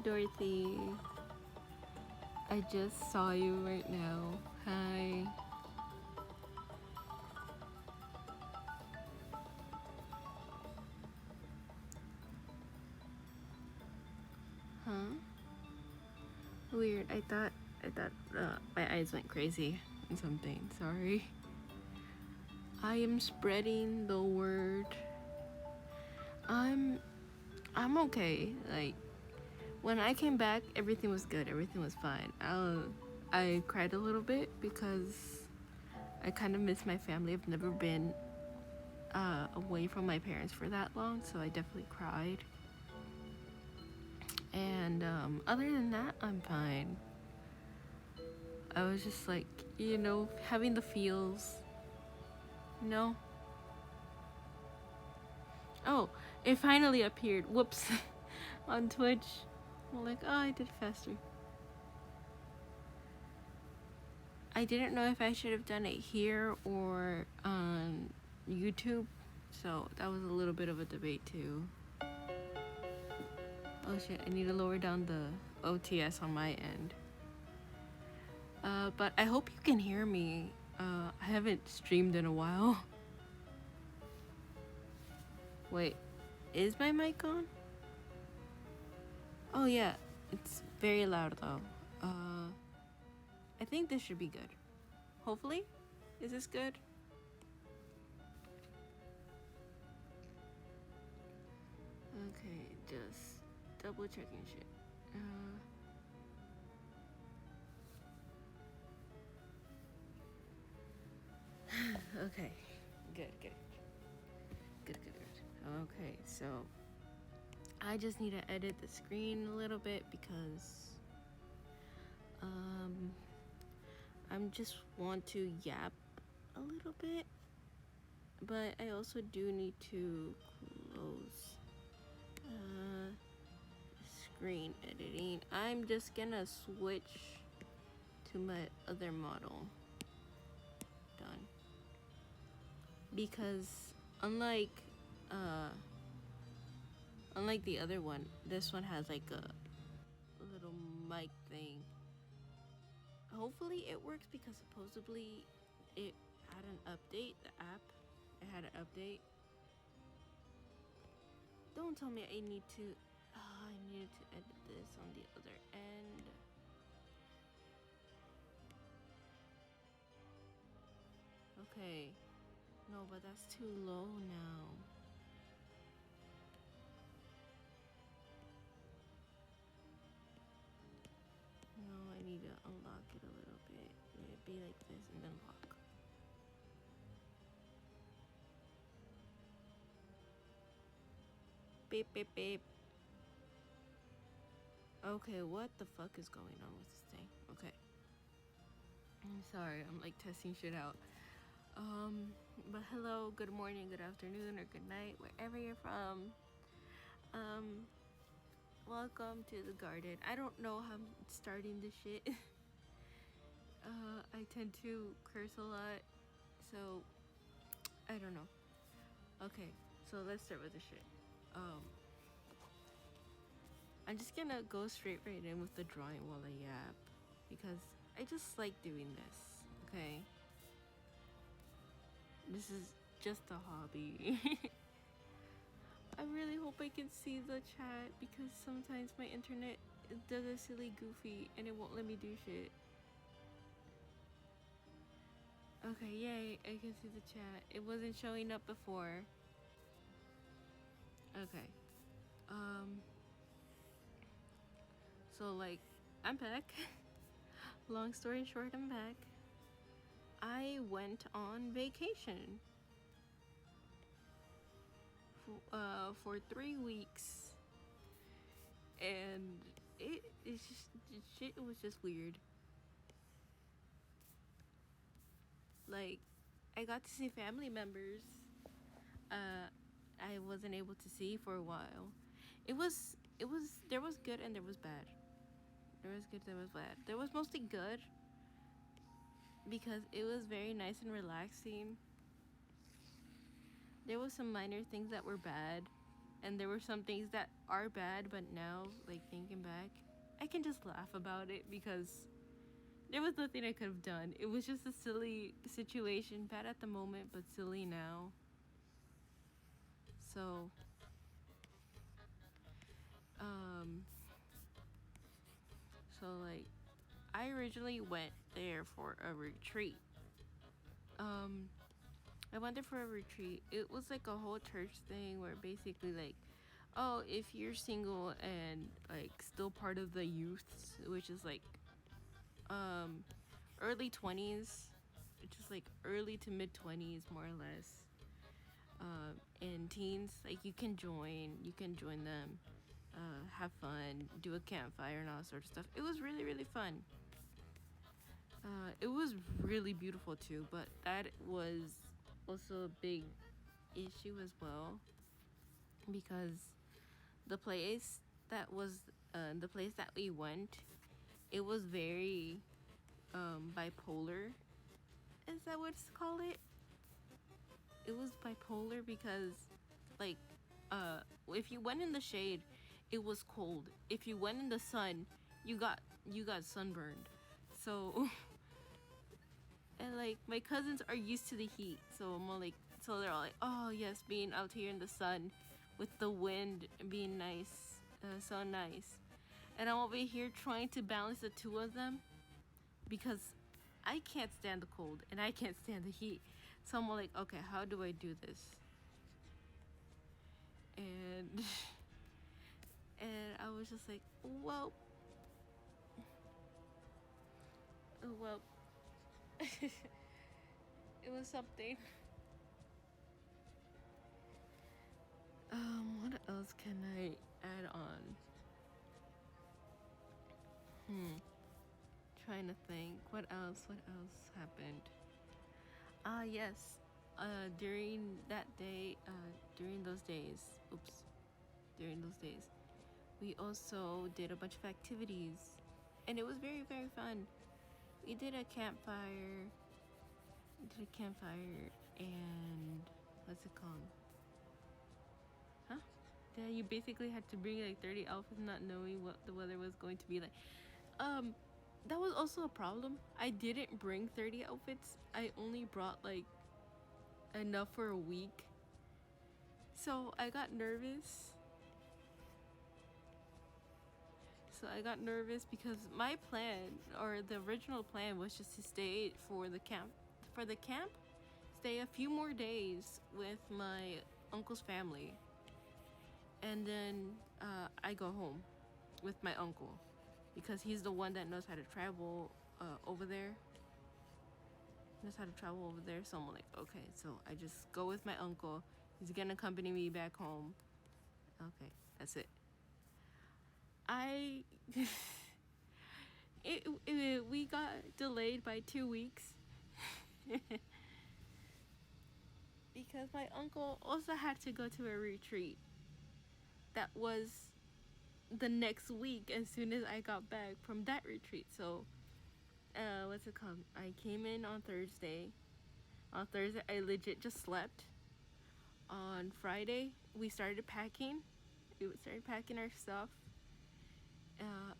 Dorothy. I just saw you right now. Hi. Huh? Weird. I thought my eyes went crazy and something. Sorry. I am spreading the word. I'm I'm okay. Like when I came back, everything was good. Everything was fine. I cried a little bit because I kind of miss my family. I've never been away from my parents for that long, so I definitely cried. And other than that, I'm fine. I was just like, having the feels. No. Oh, it finally appeared. Whoops. On Twitch. I'm like, oh, I did faster. I didn't know if I should have done it here or on YouTube, so that was a little bit of a debate too. Oh shit, I need to lower down the OTS on my end. But I hope you can hear me. I haven't streamed in a while. Wait, is my mic on? Oh yeah, it's very loud though. I think this should be good. Hopefully? Is this good? Okay, just double checking shit. Okay, good. Okay, so I just need to edit the screen a little bit because I'm just want to yap a little bit, but I also do need to close screen editing. I'm just gonna switch to my other model. Done. Because unlike the other one, this one has like a little mic thing. Hopefully it works because supposedly it had an update. The app, it had an update. Don't tell me I need to. I needed to edit this on the other end. Okay. No, but that's too low now. No, I need to unlock it a little bit. It'd be like this and then lock. Beep, beep, beep. Okay, what the fuck is going on with this thing? Okay. I'm sorry, I'm like testing shit out. But hello, good morning, good afternoon, or good night, wherever you're from. Welcome to the garden. I don't know how I'm starting this shit. I tend to curse a lot, so I don't know. Okay, so let's start with the shit. I'm just gonna go straight right in with the drawing while I yap, because I just like doing this, okay? This is just a hobby. I really hope I can see the chat because sometimes my internet does a silly goofy and it won't let me do shit. Okay, yay, I can see the chat. It wasn't showing up before. Okay. So like, I'm back. Long story short, I'm back. I went on vacation for 3 weeks, and it was just weird. Like, I got to see family members I wasn't able to see for a while. There was good and there was bad. There was good, there was bad. There was mostly good because it was very nice and relaxing. There was some minor things that were bad, And there were some things that are bad, but now, like thinking back, I can just laugh about it because there was nothing I could have done. It was just a silly situation, bad at the moment, but silly now. So, um, like, I originally went there for a retreat. Um, I went there for a retreat. It was like a whole church thing where basically like, oh, if you're single and like still part of the youths, which is like early 20s, which is like early to mid 20s more or less. And teens, like you can join them, have fun, do a campfire and all that sort of stuff. It was really, really fun. It was really beautiful too, but that was also a big issue as well because the place the place that we went, it was very bipolar. Is that what it's called? It was bipolar because, like, if you went in the shade, it was cold. If you went in the sun, you got sunburned. So, and like my cousins are used to the heat, so I'm all like, so they're all like, oh yes, being out here in the sun, with the wind being nice, so nice. And I'm over here trying to balance the two of them because I can't stand the cold and I can't stand the heat. So I'm like, okay, how do I do this? And and I was just like, well, it was something. What else can I add on? Trying to think. What else happened? Yes. During that day, during those days, we also did a bunch of activities, and it was very, very fun. We did a campfire. And what's it called? Huh? Yeah, you basically had to bring like 30 outfits, not knowing what the weather was going to be like. That was also a problem. I didn't bring 30 outfits. I only brought like enough for a week. So I got nervous. Because my plan, or the original plan, was just to stay for the camp. Stay a few more days with my uncle's family. And then I go home with my uncle because he's the one that knows how to travel over there. So I'm like, okay, so I just go with my uncle. He's gonna accompany me back home. Okay, that's it. We got delayed by 2 weeks because my uncle also had to go to a retreat that was the next week as soon as I got back from that retreat. So what's it called? I came in on Thursday. On Thursday I legit just slept. On Friday we started packing. Our stuff.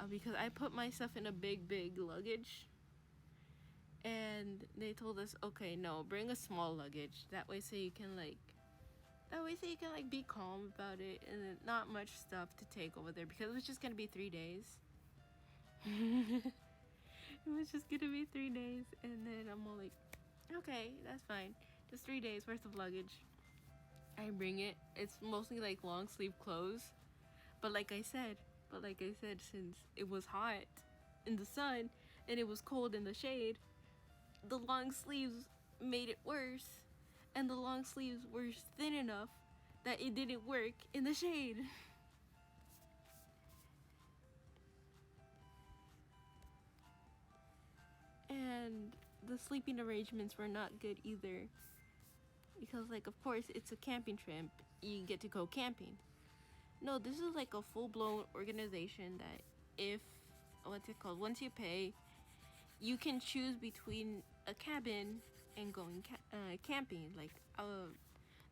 Because I put my stuff in a big luggage. And they told us, okay, no, bring a small luggage. That way so you can be calm about it, and then not much stuff to take over there because it was just gonna be 3 days. It was just gonna be 3 days, and then I'm all like, okay, that's fine. Just 3 days worth of luggage. I bring it. It's mostly like long sleeve clothes, but like I said, since it was hot in the sun and it was cold in the shade, the long sleeves made it worse. And the long sleeves were thin enough that it didn't work in the shade. And the sleeping arrangements were not good either. Because, like, of course, it's a camping trip. You get to go camping. No, this is like a full-blown organization that once you pay, you can choose between a cabin and going camping. Like,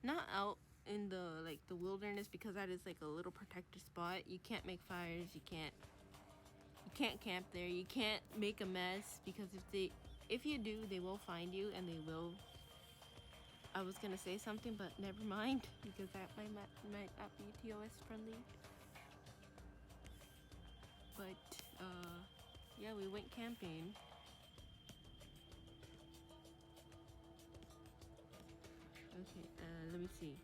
not out in the like the wilderness, because that is like a little protected spot. You can't make fires, you can't camp there, you can't make a mess, because if you do, they will find you and they will. I was gonna say something, but never mind, because that might not be TOS friendly. But yeah, we went camping. Okay, let me see.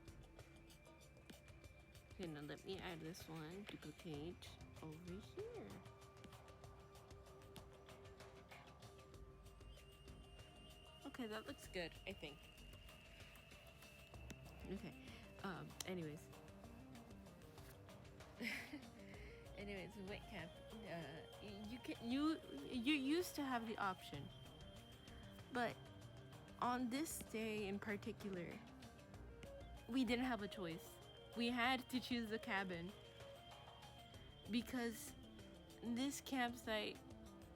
Okay, now let me add this one, duplicate over here. Okay, that looks good, I think. Okay, anyways. Anyways, we went camp. You used to have the option, but on this day in particular, we didn't have a choice. We had to choose the cabin, because this campsite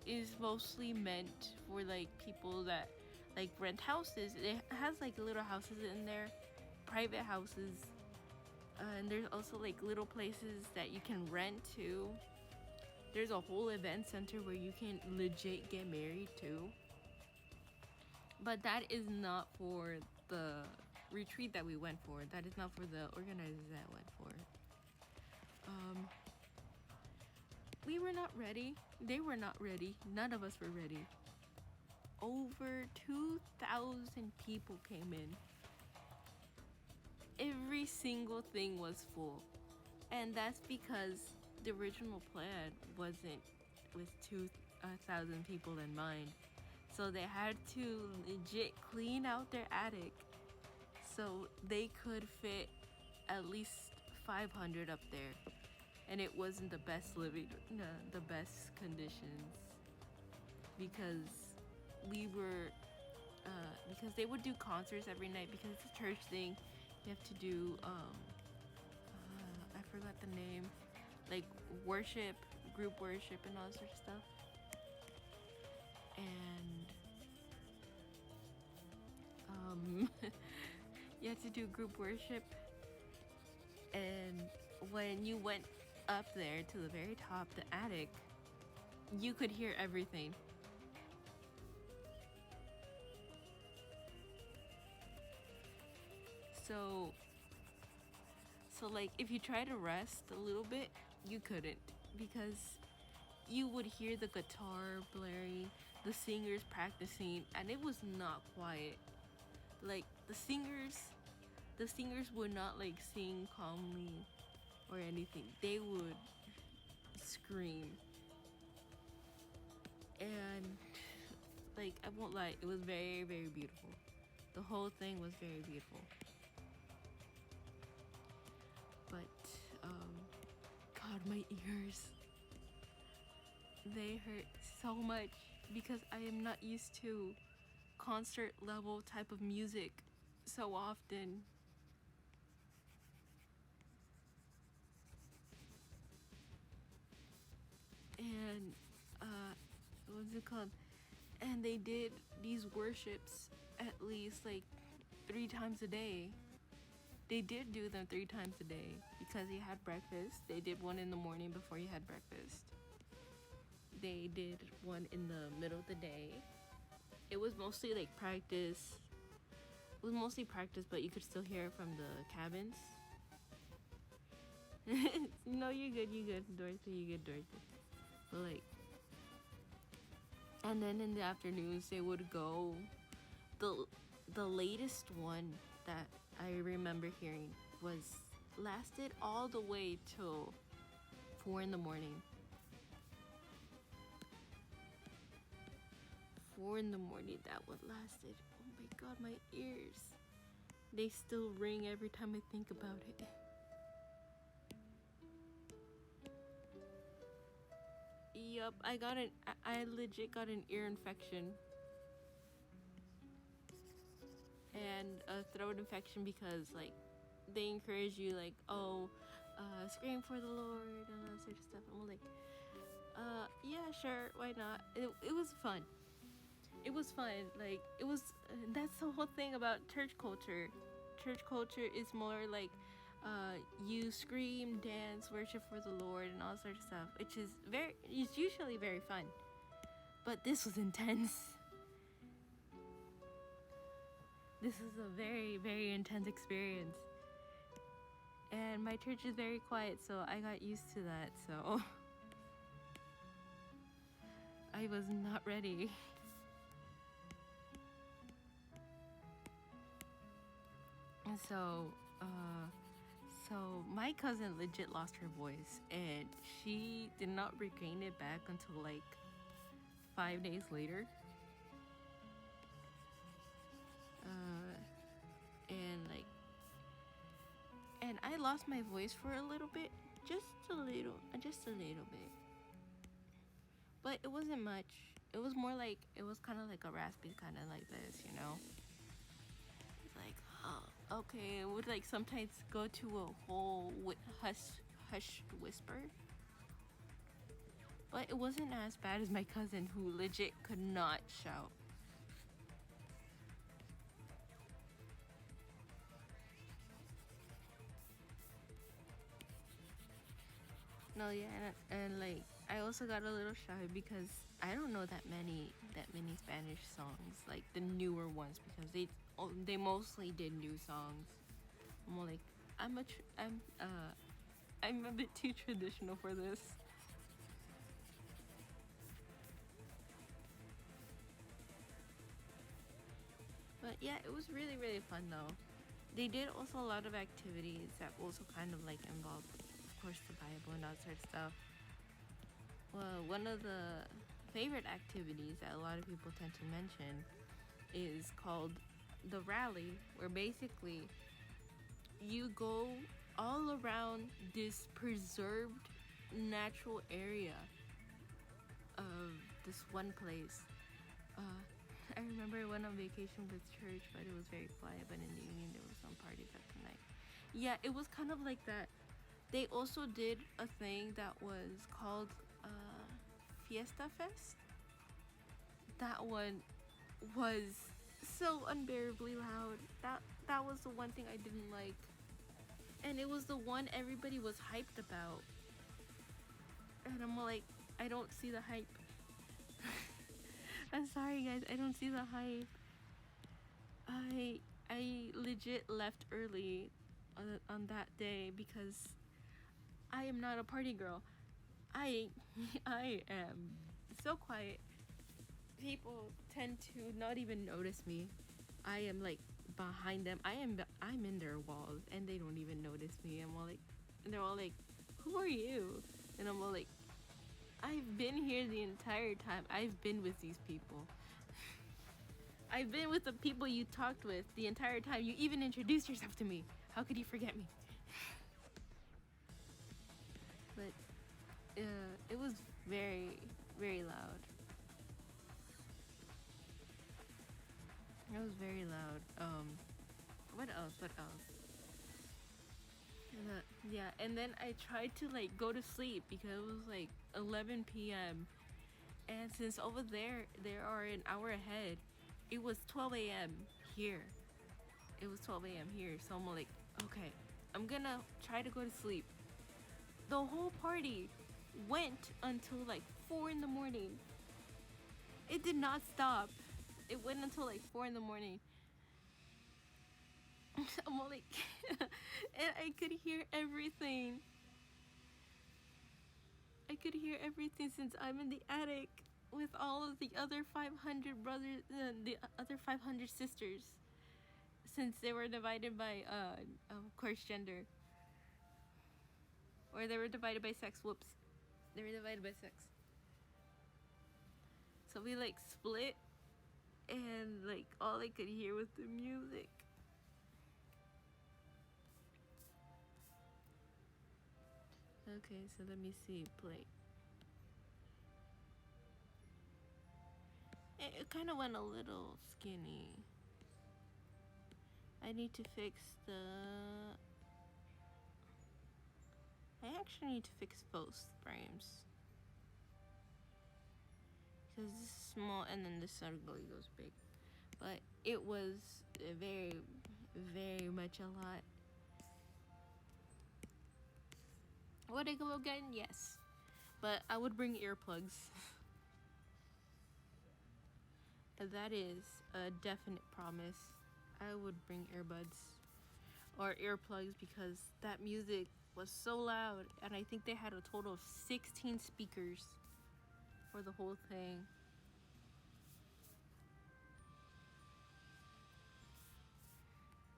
is mostly meant for like people that like rent houses. It has like little houses in there, private houses, and there's also like little places that you can rent too. There's a whole event center where you can legit get married too. But that is not for the retreat that we went for. That is not for the organizers that went for. We were not ready. They were not ready. None of us were ready. Over 2,000 people came in. Every single thing was full. And that's because the original plan wasn't with 2,000 people in mind. So they had to legit clean out their attic so they could fit at least 500 up there. And it wasn't the best the best conditions, because we were, because they would do concerts every night, because it's a church thing. You have to do, I forgot the name, like worship, group worship and all that sort of stuff. And you have to do group worship. And when you went up there to the very top, the attic, you could hear everything. So like if you try to rest a little bit, you couldn't, because you would hear the guitar blaring, the singers practicing, and it was not quiet. Like the singers would not like sing calmly or anything. They would scream. And like, I won't lie, it was very, very beautiful. The whole thing was very beautiful. But God, my ears, they hurt so much, because I am not used to concert level type of music so often. And what's it called? And they did these worships at least like 3 times a day. They did do them 3 times a day, because you had breakfast. They did one in the morning before you had breakfast. They did one in the middle of the day. It was mostly like practice. It was mostly practice, but you could still hear it from the cabins. No, you're good, Dorothy. You good, Dorothy. But like, and then in the afternoons they would go. The latest one that I remember hearing lasted all the way till 4 in the morning. 4 in the morning, that one lasted. Oh my God, my ears, they still ring every time I think about it. Yup, I legit got an ear infection and a throat infection, because like they encourage you like, scream for the Lord and all that sort of stuff. And I'm like, yeah, sure, why not? It was fun. It was fun. Like, it was, that's the whole thing about church culture. church culture is more like you scream, dance, worship for the Lord, and all sorts of stuff, which is it's usually very fun. But this was intense. This was a very, very intense experience. And my church is very quiet, so I got used to that, so I was not ready. And so my cousin legit lost her voice, and she did not regain it back until like 5 days later. And I lost my voice for a little bit, just a little bit. But it wasn't much. It was more like, it was kind of like a raspy kind of like this, you know? It's like, oh, okay. It would like sometimes go to a whole hushed whisper. But it wasn't as bad as my cousin, who legit could not shout. No, yeah, and like I also got a little shy because I don't know that many Spanish songs, like the newer ones, because they mostly did new songs. I'm more like, I'm a bit too traditional for this. But yeah, it was really, really fun though. They did also a lot of activities that also kind of like involved, of course, the Bible and that sort of stuff. Well, one of the favorite activities that a lot of people tend to mention is called the rally, where basically you go all around this preserved natural area of this one place. I remember I went on vacation with church, but it was very quiet. But in the evening, there was some parties at the night. Yeah, it was kind of like that. They also did a thing that was called Fiesta Fest. That one was so unbearably loud. That was the one thing I didn't like. And it was the one everybody was hyped about. And I'm like, I don't see the hype. I'm sorry guys, I don't see the hype. I legit left early on that day because I am not a party girl. I am so quiet. People tend to not even notice me. I am like behind them. I'm in their walls and they don't even notice me. And they're all like, "Who are you?" And I'm all like, "I've been here the entire time. I've been with these people. I've been with the people you talked with the entire time. You even introduced yourself to me. How could you forget me?" But it was very, very loud. It was very loud. What else? Yeah, and then I tried to like go to sleep because it was like 11 p.m. And since over there they are an hour ahead, it was 12 a.m. here. It was 12 a.m. here, so I'm like, okay, I'm gonna try to go to sleep. The whole party went until like 4 in the morning. It did not stop. It went until like 4 in the morning. I'm all like, and I could hear everything. I could hear everything since I'm in the attic with all of the other 500 brothers, the other 500 sisters, since they were divided by, of course, gender. Or they were divided by sex. Whoops. They were divided by sex. So we like split, and like all I could hear was the music. Okay, so let me see. Play. It kind of went a little skinny. I need to fix the... I actually need to fix both frames. Because this is small and then this suddenly goes big. But it was very much a lot. Would I go again? Yes, but I would bring earplugs. That is a definite promise. I would bring earbuds or earplugs because that music was so loud, and I think they had a total of 16 speakers for the whole thing.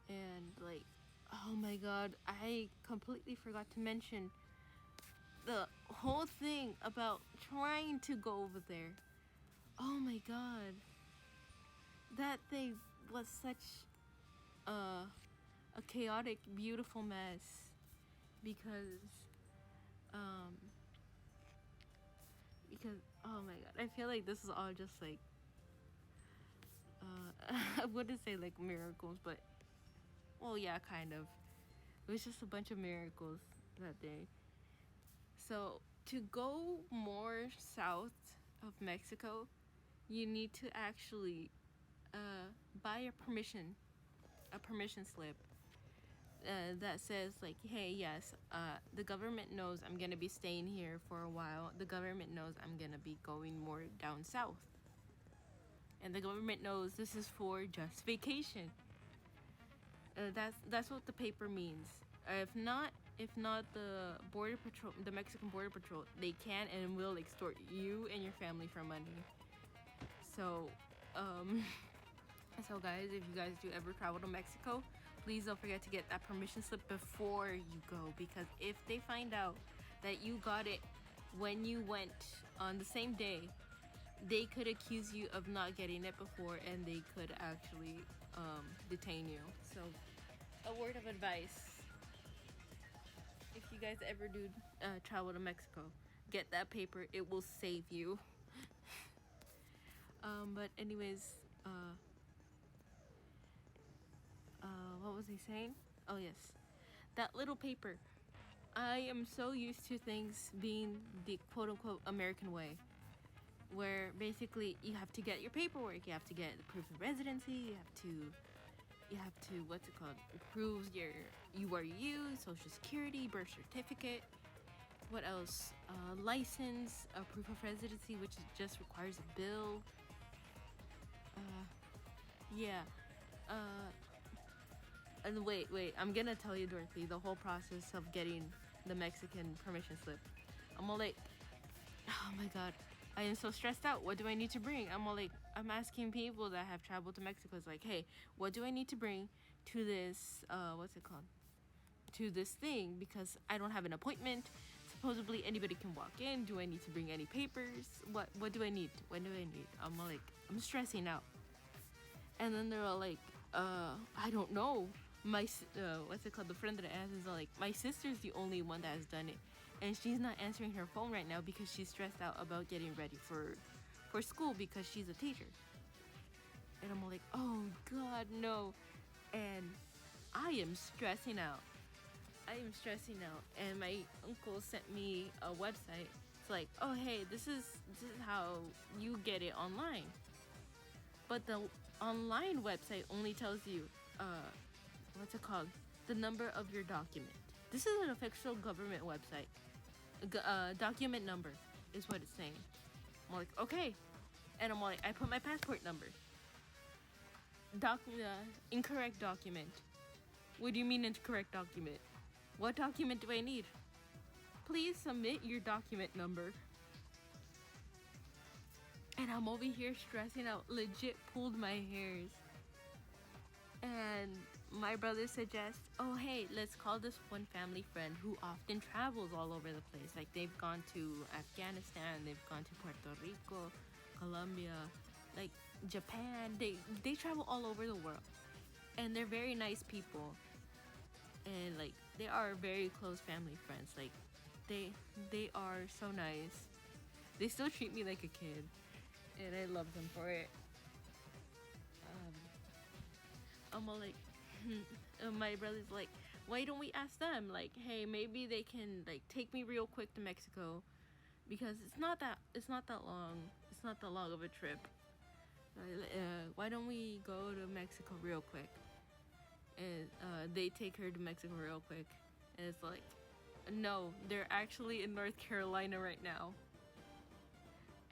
And like, oh my god, I completely forgot to mention the whole thing about trying to go over there. Oh my god, that thing was such a chaotic, beautiful mess because um because oh my god, I feel like this is all just like I wouldn't say like miracles, but well, yeah, kind of. It was just a bunch of miracles that day. So to go more south of Mexico, you need to actually buy a permission slip that says like, hey, yes, the government knows I'm gonna be staying here for a while. The government knows I'm gonna be going more down south, and the government knows this is for just vacation. That's what the paper means. If not the border patrol, the Mexican border patrol, they can and will extort you and your family for money. So, um, so guys, if you guys do ever travel to Mexico, please don't forget to get that permission slip before you go, because if they find out that you got it when you went on the same day, they could accuse you of not getting it before, and they could actually detain you. So, a word of advice: if you guys ever do travel to Mexico, get that paper. It will save you. But anyways, what was I saying? Oh yes, that little paper. I am so used to things being the quote-unquote American way, where basically you have to get your paperwork, you have to get the proof of residency, you have to what's it called? Prove you are you, social security, birth certificate. What else? License, a proof of residency, which just requires a bill. Yeah. And wait, I'm gonna tell you, Dorothy, the whole process of getting the Mexican permission slip. I'm all like, oh my god, I am so stressed out. What do I need to bring? I'm asking people that have traveled to Mexico. It's like, hey, what do I need to bring to this, what's it called? To this thing, because I don't have an appointment. Supposedly anybody can walk in. Do I need to bring any papers? What do I need? What do I need? I'm stressing out. And then they're all like, I don't know. What's it called? The friend that I asked is like, my sister's the only one that has done it, and she's not answering her phone right now because she's stressed out about getting ready for school because she's a teacher. And I'm like, oh god, no. And I am stressing out. And my uncle sent me a website. It's like, oh hey, this is how you get it online. But the online website only tells you, what's it called? The number of your document. This is an official government website. Document number is what it's saying. I'm like, okay. And I'm like, I put my passport number. Incorrect document. What do you mean incorrect document? What document do I need? Please submit your document number. And I'm over here stressing out, legit pulled my hairs. And my brother suggests, oh hey, let's call this one family friend who often travels all over the place. Like they've gone to Afghanistan, they've gone to Puerto Rico, Colombia, like Japan. They travel all over the world. And they're very nice people. And like they are very close family friends. Like they are so nice. They still treat me like a kid. And I love them for it. I'm all like, my brother's like, why don't we ask them? Like, hey, maybe they can like take me real quick to Mexico, because it's not that long. It's not that long of a trip. Why don't we go to Mexico real quick? and they take her to Mexico real quick, and it's like, no, they're actually in North Carolina right now.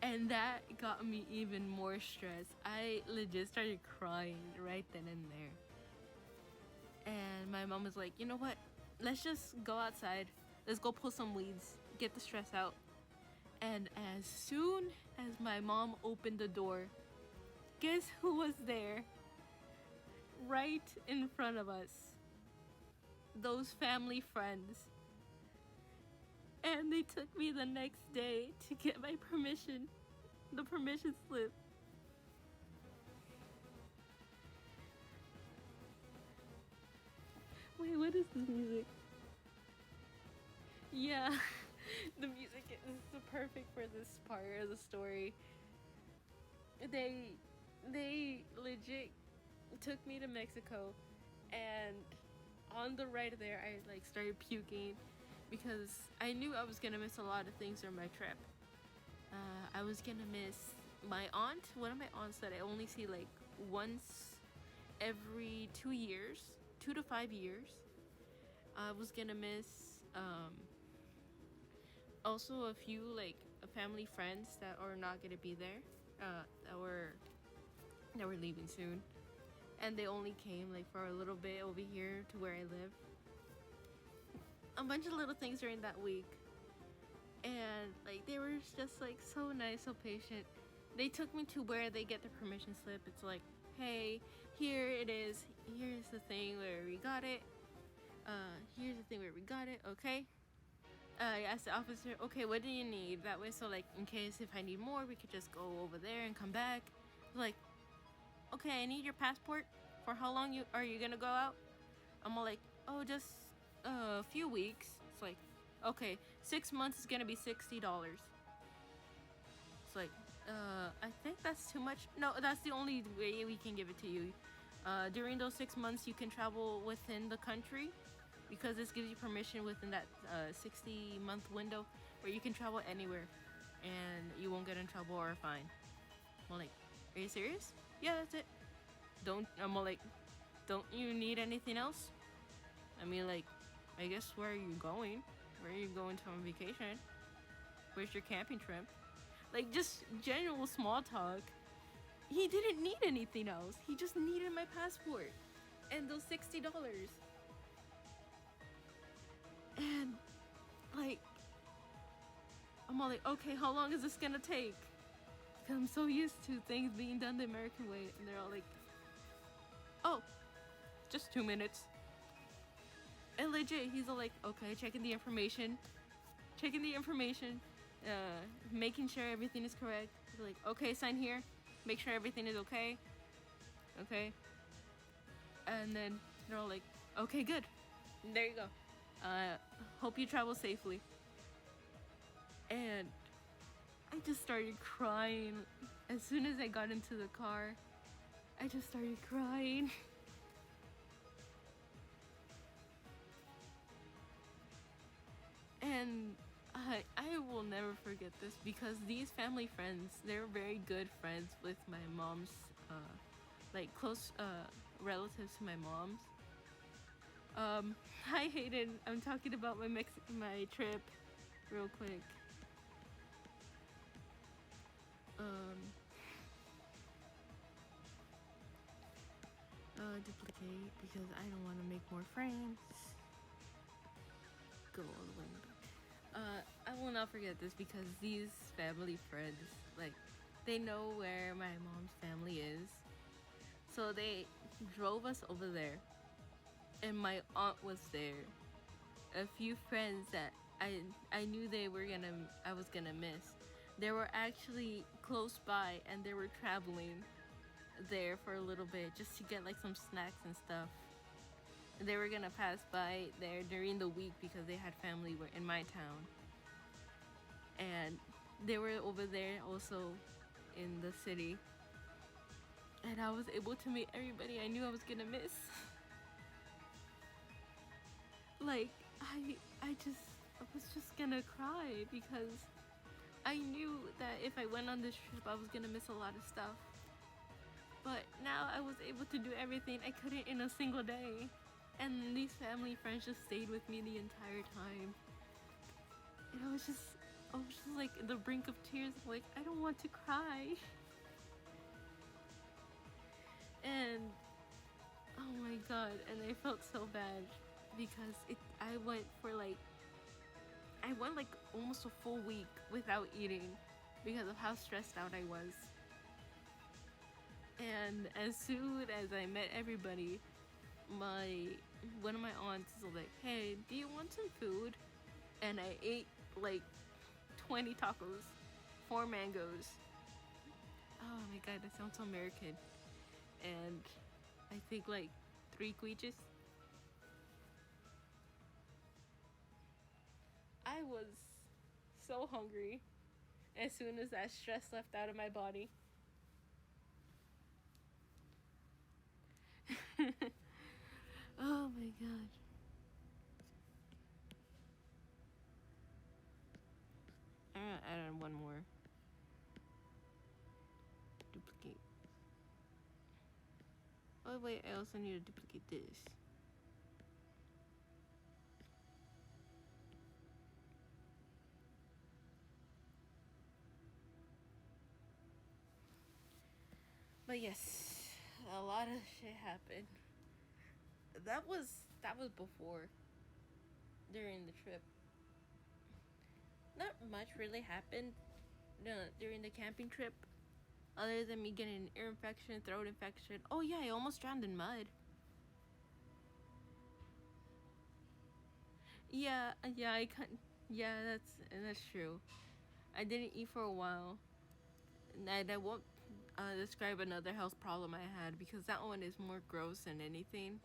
And that got me even more stressed. I legit started crying right then and there. And my mom was like, you know what? Let's just go outside. Let's go pull some weeds, get the stress out. And as soon as my mom opened the door, guess who was there? Right in front of us. Those family friends. And they took me the next day to get my permission, the permission slip. Wait, what is this music? Yeah, the music is perfect for this part of the story. They legit took me to Mexico, and on the ride there, I like started puking because I knew I was gonna miss a lot of things during my trip. I was gonna miss my aunt, one of my aunts that I only see like once every 2 years, 2 to 5 years. I was gonna miss also a few like family friends that are not gonna be there, that were leaving soon, and they only came like for a little bit over here to where I live. A bunch of little things during that week, and like they were just like so nice, so patient. They took me to where they get the permission slip. It's like, hey, here it is. Here's the thing where we got it. Here's the thing where we got it. Okay. I asked the officer, okay, what do you need? That way, so like in case if I need more, we could just go over there and come back. Like, okay, I need your passport. For how long are you gonna go out? I'm all like, oh, just a few weeks. It's like, okay, 6 months is gonna be $60. It's like, I think that's too much. No, that's the only way we can give it to you. During those 6 months, you can travel within the country, because this gives you permission within that 60-month window where you can travel anywhere and you won't get in trouble or a fine. I'm like, are you serious? Yeah, that's it. I'm like, don't you need anything else? I mean, like, I guess where are you going? Where are you going to on vacation? Where's your camping trip? Like, just general small talk. He didn't need anything else. He just needed my passport and those $60. And like, I'm all like, okay, how long is this gonna take? Because I'm so used to things being done the American way. And they're all like, oh, just 2 minutes. And legit, he's all like, okay, checking the information, making sure everything is correct. He's like, okay, sign here, make sure everything is okay. And then they're all like, okay, good. And there you go. Hope you travel safely. And I just started crying. As soon as I got into the car, I just started crying. And I will never forget this, because these family friends, they're very good friends with my mom's, like close relatives to my mom's. Hi Hayden, I'm talking about my trip real quick. Duplicate, because I don't want to make more frames. Go all the way back. I will not forget this, because these family friends, like, they know where my mom's family is. So they drove us over there. And my aunt was there. A few friends that I knew I was gonna miss. They were actually close by, and they were traveling there for a little bit just to get like some snacks and stuff. They were gonna pass by there during the week because they had family in my town. And they were over there also in the city. And I was able to meet everybody I knew I was gonna miss. Like, I was just gonna cry, because I knew that if I went on this trip, I was gonna miss a lot of stuff. But now I was able to do everything I couldn't in a single day. And these family friends just stayed with me the entire time. And I was just like at the brink of tears. Like, I don't want to cry. And oh my god, and I felt so bad because I went like almost a full week without eating because of how stressed out I was. And as soon as I met everybody, one of my aunts was like, "Hey, do you want some food?" And I ate like 20 tacos, 4 mangoes. Oh my god, that sounds so American. And I think like 3 quiches. I was so hungry as soon as that stress left out of my body. Oh my god. I'm gonna add on one more. Duplicate. Oh wait, I also need to duplicate this. But yes, a lot of shit happened. That was before. During the trip. Not much really happened during the camping trip. Other than me getting an ear infection, throat infection. Oh yeah, I almost drowned in mud. Yeah, I can't. Yeah, that's true. I didn't eat for a while. And I won't describe another health problem I had because that one is more gross than anything.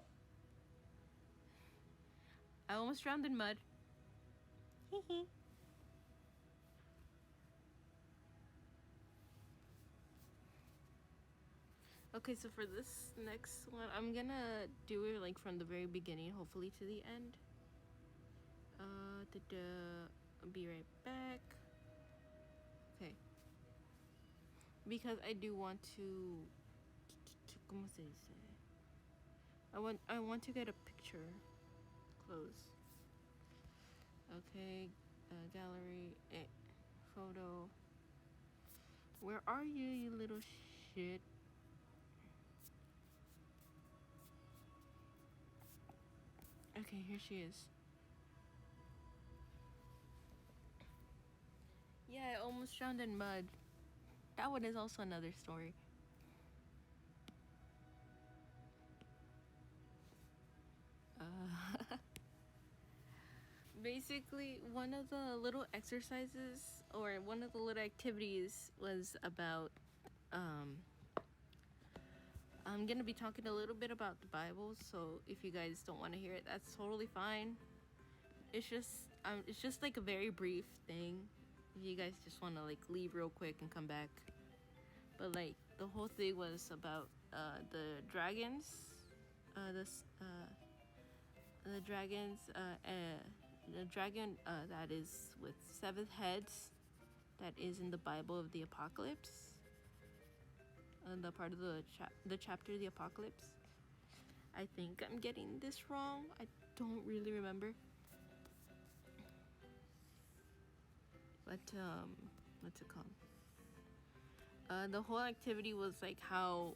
I almost drowned in mud. Okay, so for this next one, I'm gonna do it like from the very beginning, hopefully to the end. I'll be right back. Okay. Because I do want to ¿cómo se dice? I want to get a picture. Close. Okay, gallery, photo. Where are you, you little shit? Okay, here she is. Yeah, I almost drowned in mud. That one is also another story. Basically, one of the little exercises or one of the little activities was about I'm gonna be talking a little bit about the Bible, so if you guys don't want to hear it, that's totally fine. It's just like a very brief thing. If you guys just want to like leave real quick and come back, but like the whole thing was about the dragons, the dragons, the dragon that is with 7 heads, that is in the Bible of the Apocalypse. The part of the chapter the Apocalypse. I think I'm getting this wrong. I don't really remember. But what's it called? The whole activity was like how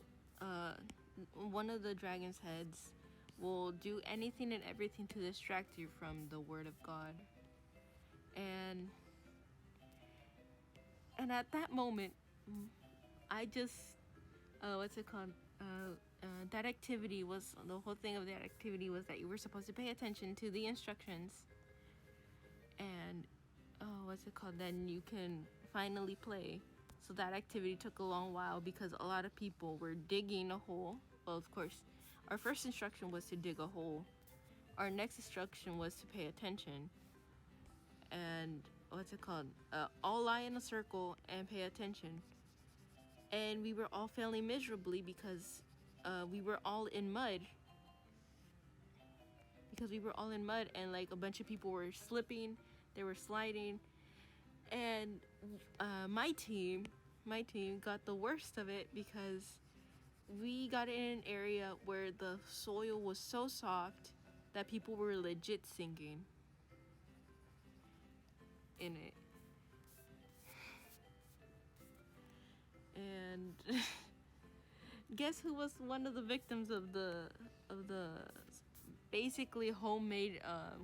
one of the dragon's heads will do anything and everything to distract you from the word of God. And at that moment, I just what's it called? That activity was, the whole thing of that activity was that you were supposed to pay attention to the instructions, and what's it called? Then you can finally play. So that activity took a long while because a lot of people were digging a hole. Well, of course, our first instruction was to dig a hole. Our next instruction was to pay attention. And what's it called? All lie in a circle and pay attention. And we were all failing miserably because we were all in mud. And like a bunch of people were slipping, they were sliding, and my team got the worst of it because we got in an area where the soil was so soft that people were legit sinking in it. And guess who was one of the victims of the basically homemade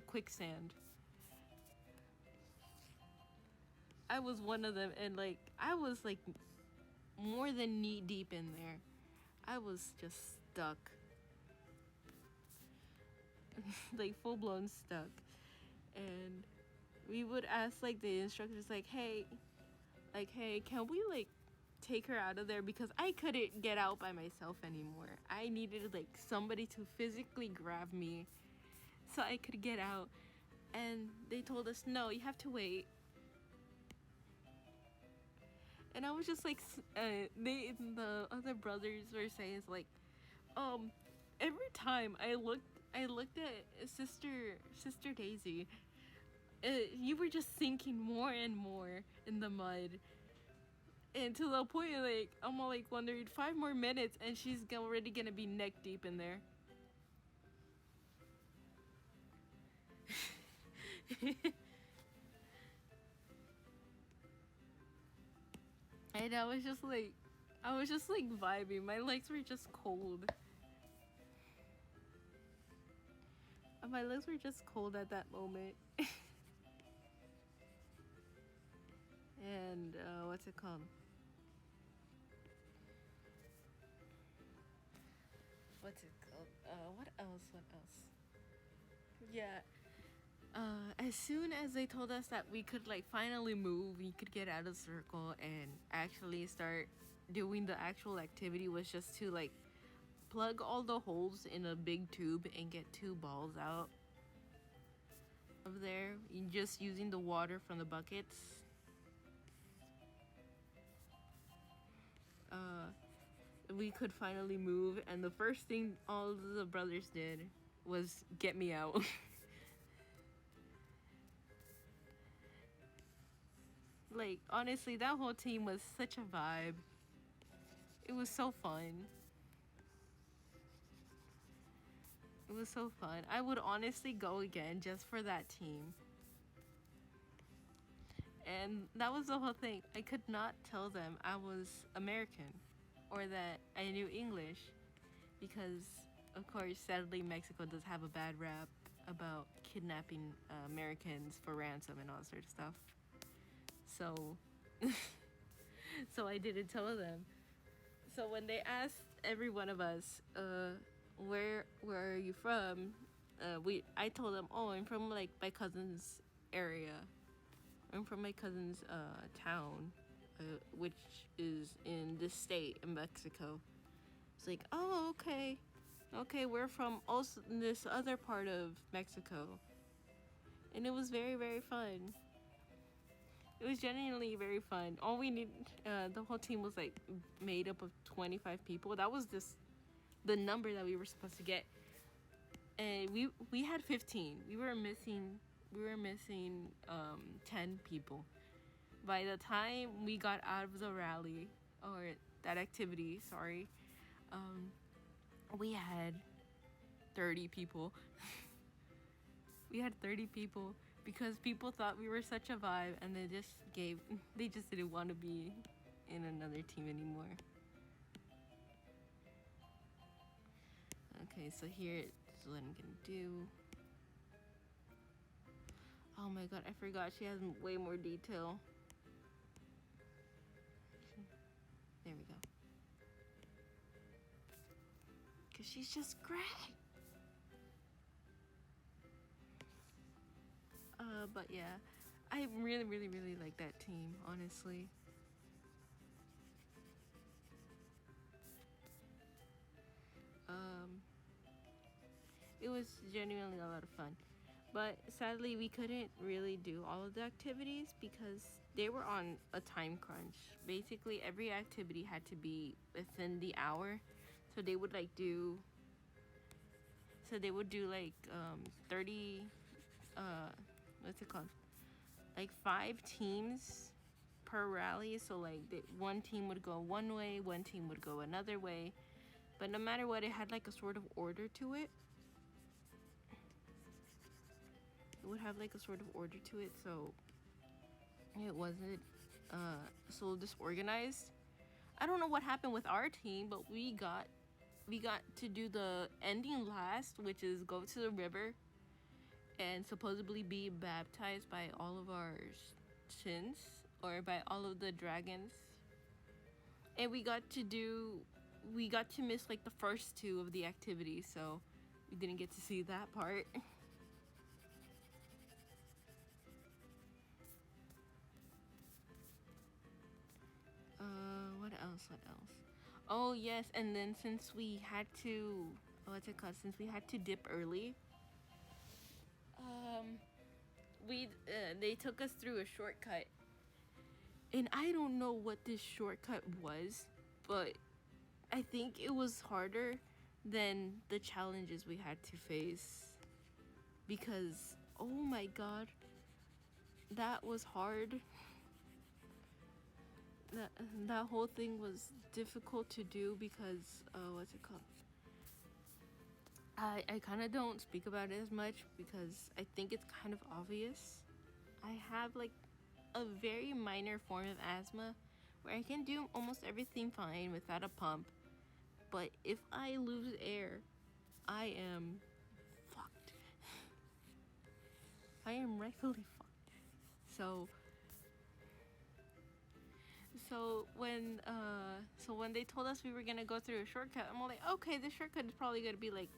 quicksand? I was one of them, and like I was like more than knee deep in there. I was just stuck. Like full blown stuck. And we would ask like the instructors like, hey, can we like take her out of there, because I couldn't get out by myself anymore. I needed like somebody to physically grab me so I could get out. And they told us, no, you have to wait. And I was just like, the other brothers were saying, it's like, every time I looked at Sister Daisy, you were just sinking more and more in the mud. And to the point, like, I'm all like wondering, 5 more minutes and she's already gonna be neck deep in there. And I was just like vibing. My legs were just cold. My legs were just cold at that moment. And what's it called? What's it called? What else? Yeah. As soon as they told us that we could like finally move, we could get out of the circle and actually start doing the actual activity, was just to like plug all the holes in a big tube and get 2 balls out of there, just using the water from the buckets. We could finally move, and the first thing all of the brothers did was get me out. Like, honestly, that whole team was such a vibe. It was so fun. It was so fun. I would honestly go again just for that team. And that was the whole thing. I could not tell them I was American or that I knew English, because, of course, sadly, Mexico does have a bad rap about kidnapping Americans for ransom and all sort of stuff. So, so I didn't tell them. So when they asked every one of us, where are you from? I told them, oh, I'm from like my cousin's area. I'm from my cousin's town, which is in this state in Mexico. It's like, oh, okay, we're from also this other part of Mexico, and it was very, very fun. It was genuinely very fun. All we need, the whole team was like made up of 25 people. That was just the number that we were supposed to get, and we had 15. We were missing 10 people. By the time we got out of the rally, or that activity, sorry, we had 30 people. We had 30 people because people thought we were such a vibe, and they just didn't want to be in another team anymore. Okay, so here's what I'm gonna do. Oh my god, I forgot she has way more detail. There we go. Cause she's just great. But yeah, I really, really, really like that team, honestly. It was genuinely a lot of fun. But sadly, we couldn't really do all of the activities because they were on a time crunch. Basically, every activity had to be within the hour. So they would do like 30, what's it called? Like 5 teams per rally. So like one team would go one way, one team would go another way. But no matter what, it had like a sort of order to it. It would have like a sort of order to it, so it wasn't so disorganized. I don't know what happened with our team, but we got to do the ending last, which is go to the river and supposedly be baptized by all of our sins, or by all of the dragons. And we got to miss like the first two of the activities, so we didn't get to see that part. What else? Oh yes, and then since we had to, since we had to dip early, they took us through a shortcut, and I don't know what this shortcut was, but I think it was harder than the challenges we had to face, because oh my god, that was hard. That whole thing was difficult to do because I kind of don't speak about it as much because I think it's kind of obvious. I have like a very minor form of asthma where I can do almost everything fine without a pump, but if I lose air, I am fucked. I am rightfully fucked. So when they told us we were gonna go through a shortcut, I'm all like, okay, this shortcut is probably gonna be like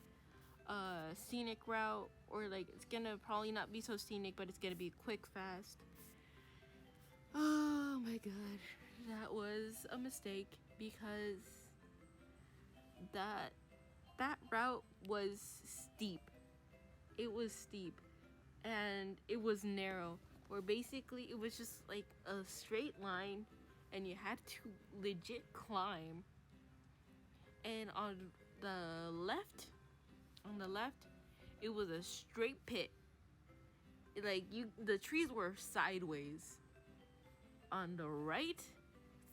a scenic route, or like it's gonna probably not be so scenic, but it's gonna be quick, fast. Oh my god, that was a mistake, because that route was steep. It was steep, and it was narrow, where basically it was just like a straight line and you had to legit climb. And on the left, it was a straight pit. Like the trees were sideways. On the right,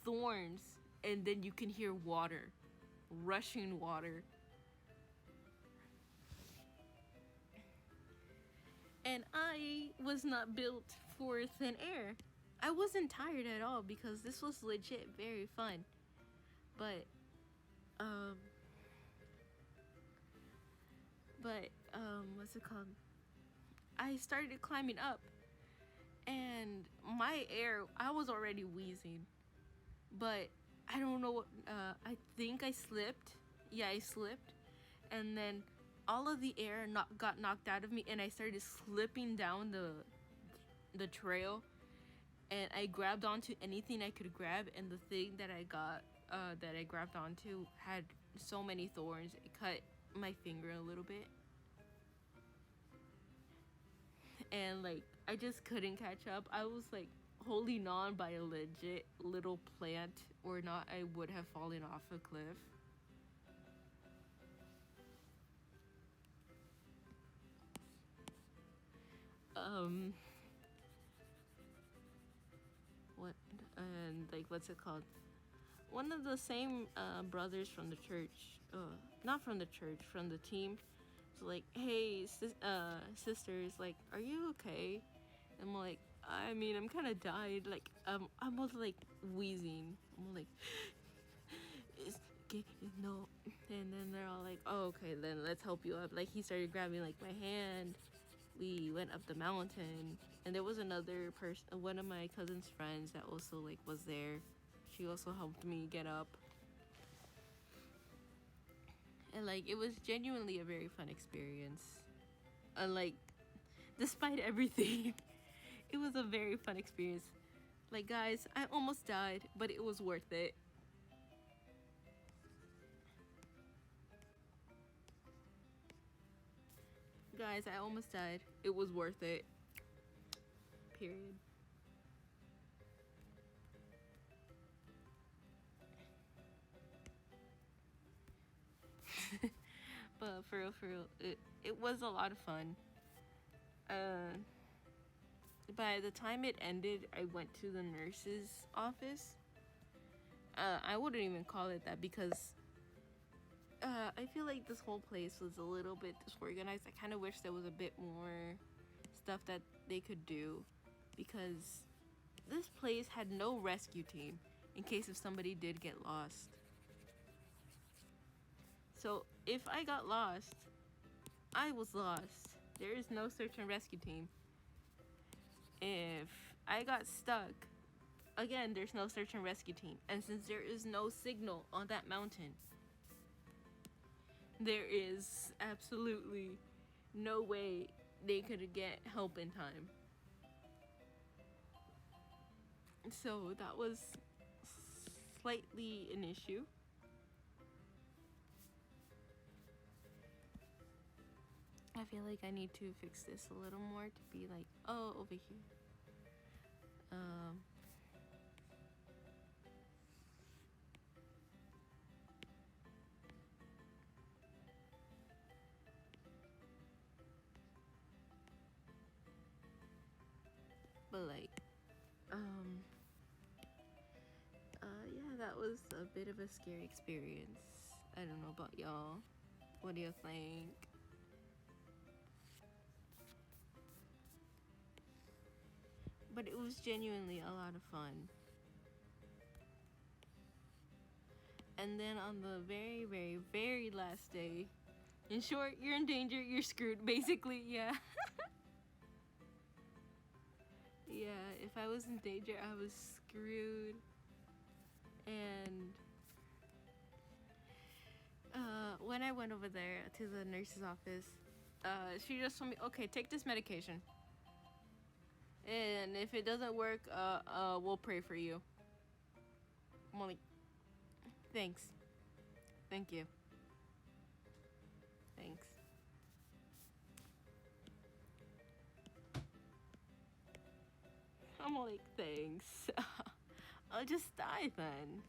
thorns, and then you can hear water, rushing water. And I was not built for thin air. I wasn't tired at all because this was legit very fun. But what's it called? I started climbing up, and I was already wheezing, but I don't know what, I think I slipped. Yeah, I slipped, and then all of the air got knocked out of me, and I started slipping down the trail, and I grabbed onto anything I could grab, and the thing that I grabbed onto had so many thorns, it cut my finger a little bit. And like I just couldn't catch up. I was like holding on by a legit little plant, or not I would have fallen off a cliff. What and like what's it called? One of the same brothers from the church, not from the church, from the team, was like, hey, sisters, like, are you okay? And I'm like, I mean, I'm kind of died. Like, I was like wheezing. I'm like, it's okay, no. And then they're all like, oh, okay, then let's help you up. Like, he started grabbing like my hand. We went up the mountain, and there was another person, one of my cousin's friends, that also like was there. She also helped me get up. And like it was genuinely a very fun experience. And like despite everything, it was a very fun experience. Like guys, I almost died, but it was worth it. Guys, I almost died. It was worth it. Period. But for real, it was a lot of fun. By the time it ended, I went to the nurse's office. I wouldn't even call it that, because I feel like this whole place was a little bit disorganized. I kind of wish there was a bit more stuff that they could do, because this place had no rescue team in case if somebody did get lost. So if I got lost, I was lost. There is no search and rescue team. If I got stuck, again, there's no search and rescue team. And since there is no signal on that mountain, there is absolutely no way they could get help in time. So that was slightly an issue. I feel like I need to fix this a little more to be like, oh, over here. But like, yeah, that was a bit of a scary experience. I don't know about y'all. What do you think? But it was genuinely a lot of fun. And then on the very, very, very last day, in short, you're in danger, you're screwed, basically, yeah. Yeah, if I was in danger, I was screwed. And when I went over there to the nurse's office, she just told me, okay, take this medication. And if it doesn't work, we'll pray for you. I'm like, thanks. Thank you. Thanks. I'm like, thanks. I'll just die then.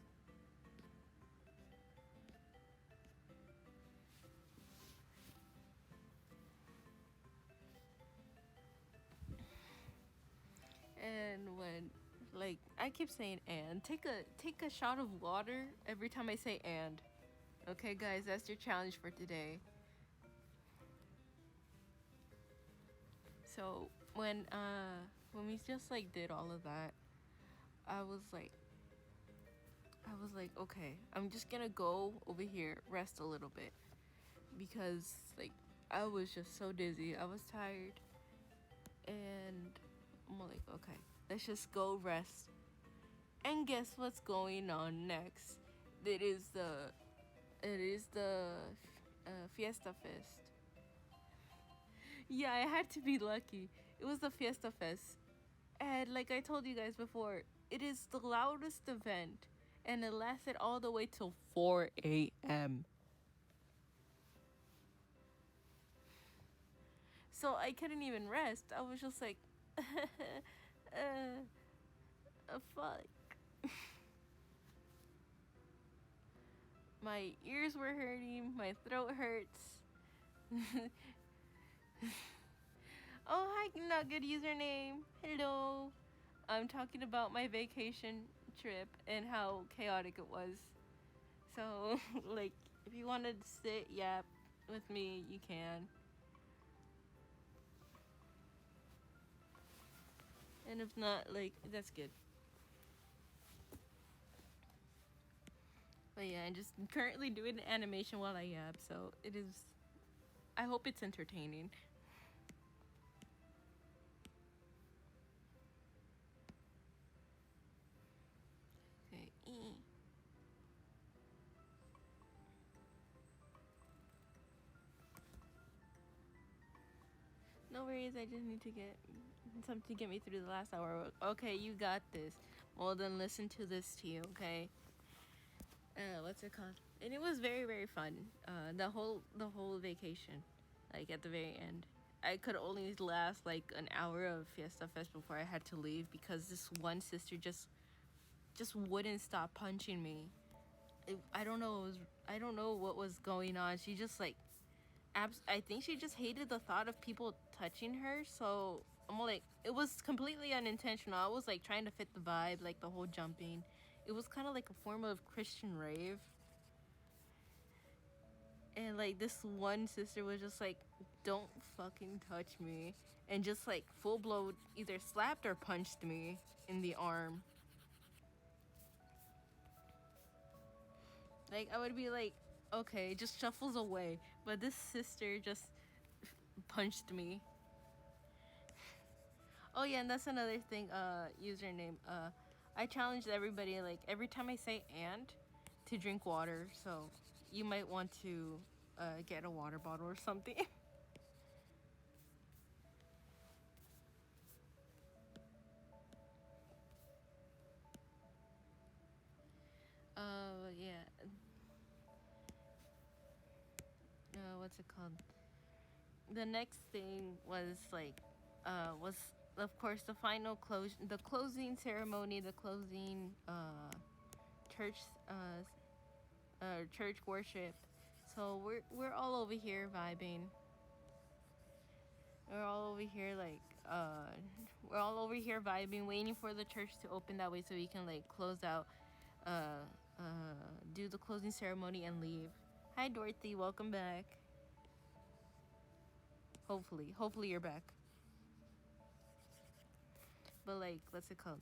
And when, like, I keep saying and, take a shot of water every time I say and. Okay, guys, that's your challenge for today. So when we just like did all of that, I was like, okay, I'm just gonna go over here, rest a little bit, because like I was just so dizzy, I was tired, and I'm like, okay, let's just go rest. And guess what's going on next? It is the Fiesta Fest. Yeah, I had to be lucky. It was the Fiesta Fest. And like I told you guys before, it is the loudest event. And it lasted all the way till 4 a.m. So I couldn't even rest. I was just like, fuck. My ears were hurting, my throat hurts. Oh, hi, not good username. Hello. I'm talking about my vacation trip and how chaotic it was. So, like, if you want to sit, yap with me, you can. And if not, like, that's good. But yeah, I'm just currently doing an animation while I yap, so it is. I hope it's entertaining. Okay. No worries, I just need to get something to get me through the last hour. Okay, you got this. Well, then listen to this to you, okay? What's it called? And it was very, very fun. The whole vacation, like at the very end. I could only last like an hour of Fiesta Fest before I had to leave because this one sister just wouldn't stop punching me. I don't know. I don't know what was going on. She just like, I think she just hated the thought of people touching her. So I'm like, it was completely unintentional. I was like trying to fit the vibe, like the whole jumping. It was kind of like a form of Christian rave. And like this one sister was just like, don't fucking touch me, and just like full blow either slapped or punched me in the arm. Like I would be like, okay, just shuffles away, but this sister just punched me. Oh yeah, and that's another thing, username. I challenged everybody, like every time I say "and," to drink water, so you might want to get a water bottle or something. Yeah. What's it called? The next thing was like, was of course the closing ceremony, the closing church church worship. So we're all over here vibing. We're all over here like we're all over here vibing, waiting for the church to open that way so we can like close out, uh, do the closing ceremony and leave. Hi Dorothy, welcome back. Hopefully you're back. But like, what's it called?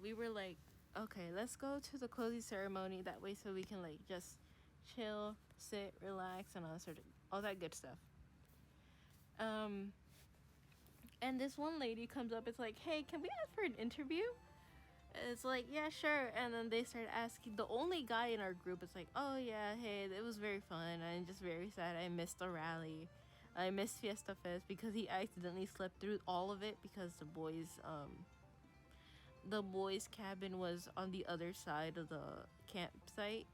We were like, okay, let's go to the closing ceremony that way so we can like just chill, sit, relax, and all that good stuff. And this one lady comes up. It's like, hey, can we ask for an interview? It's like, yeah, sure. And then they start asking. The only guy in our group is like, oh yeah, hey, it was very fun. I'm just very sad I missed the rally. I missed Fiesta Fest because he accidentally slept through all of it because the boys' cabin was on the other side of the campsite.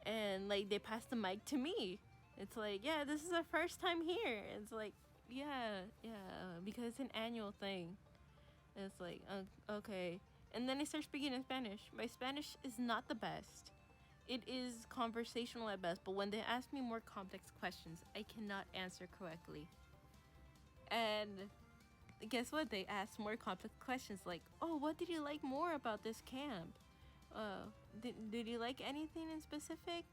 And like they passed the mic to me. It's like, yeah, this is our first time here. It's like, yeah, because it's an annual thing. And it's like, okay. And then I start speaking in Spanish. My Spanish is not the best. It is conversational at best, but when they ask me more complex questions, I cannot answer correctly. And guess what? They asked more complex questions like, oh, what did you like more about this camp? Did you like anything in specific?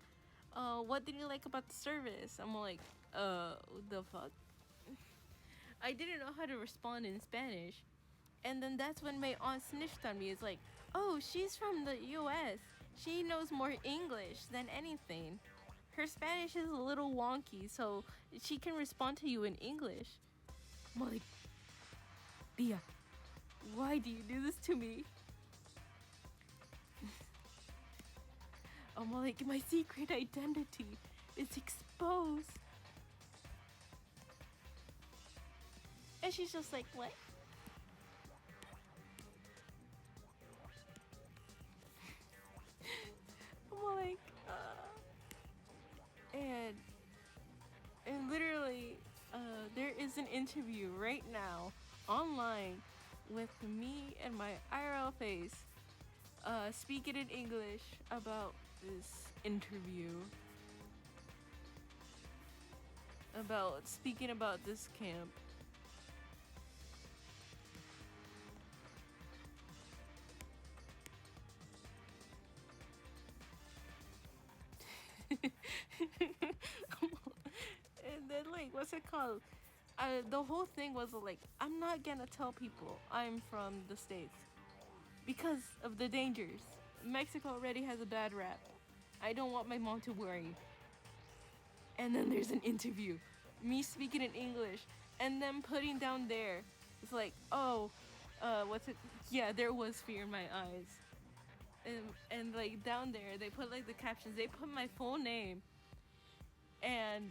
What did you like about the service? I'm like, the fuck? I didn't know how to respond in Spanish. And then that's when my aunt snitched on me. It's like, oh, she's from the US. She knows more English than anything. Her Spanish is a little wonky, so she can respond to you in English. I'm like, Tia, why do you do this to me? I'm like, my secret identity is exposed. And she's just like, what? I'm like, and literally, there is an interview right now online with me and my IRL face, speaking in English about this interview, about speaking about this camp. And then like, what's it called? The whole thing was like, I'm not gonna tell people I'm from the States because of the dangers. Mexico already has a bad rap. I don't want my mom to worry. And then there's an interview, me speaking in English, and them putting down there. It's like, oh, what's it? Yeah, there was fear in my eyes. And like down there, they put like the captions. They put my full name and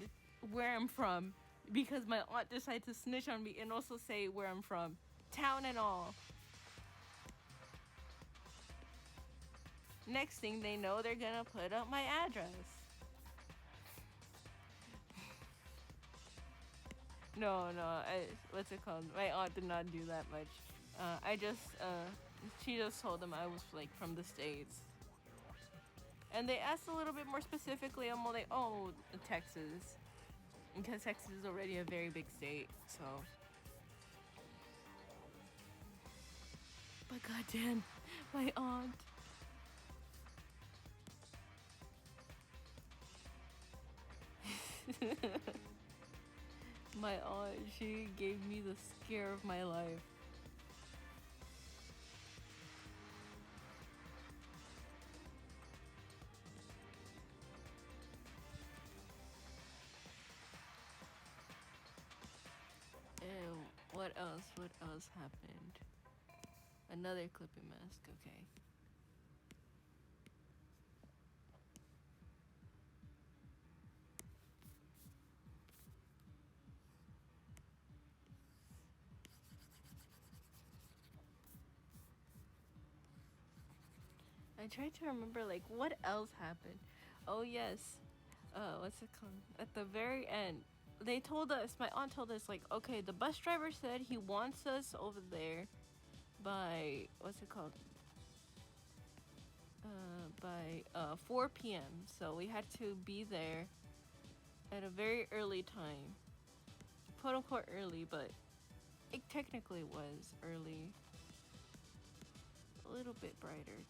where I'm from, because my aunt decided to snitch on me and also say where I'm from, town and all. Next thing they know, they're gonna put up my address. No, what's it called? My aunt did not do that much. She just told them I was like from the States. And they asked a little bit more specifically. I'm like, oh, Texas. Because Texas is already a very big state, so. But goddamn, my aunt. My aunt, she gave me the scare of my life. And what else? What else happened? Another clipping mask, okay. I tried to remember, like, what else happened? Oh, yes. What's it called? At the very end, they told us, my aunt told us, like, okay, the bus driver said he wants us over there by, what's it called? By 4 p.m. So we had to be there at a very early time. Quote unquote early, but it technically was early. A little bit brighter.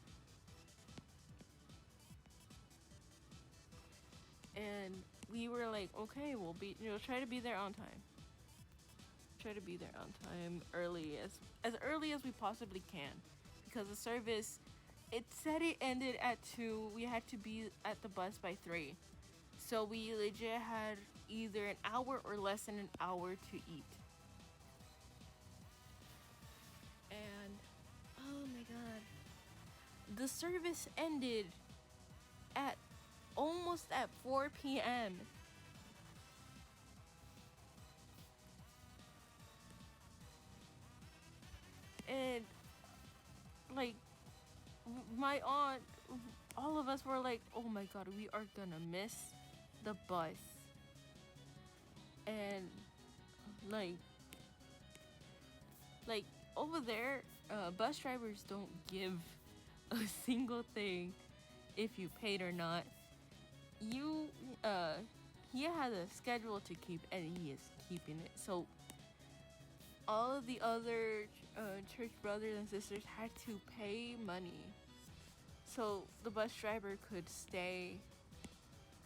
And we were like, okay, we'll be, try to be there on time. Try to be there on time early, as early as we possibly can. Because the service, it said it ended at 2. We had to be at the bus by 3. So we legit had either an hour or less than an hour to eat. And, oh my god. The service ended at almost at 4 p.m. And, like, my aunt, all of us were like, oh my god, we are gonna miss the bus. And, like over there, bus drivers don't give a single thing if you paid or not. He has a schedule to keep, and he is keeping it. So all of the other church brothers and sisters had to pay money so the bus driver could stay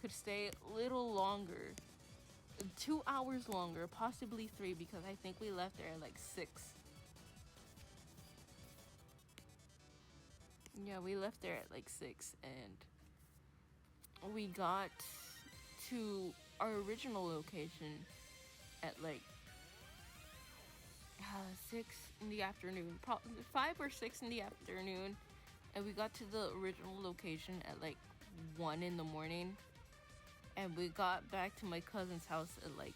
a little longer, 2 hours longer, possibly 3, because I think we left there at like 6. Yeah, we left there at like 6, and we got to our original location at like 6 in the afternoon, 5 or 6 in the afternoon, and we got to the original location at like 1 in the morning, and we got back to my cousin's house at like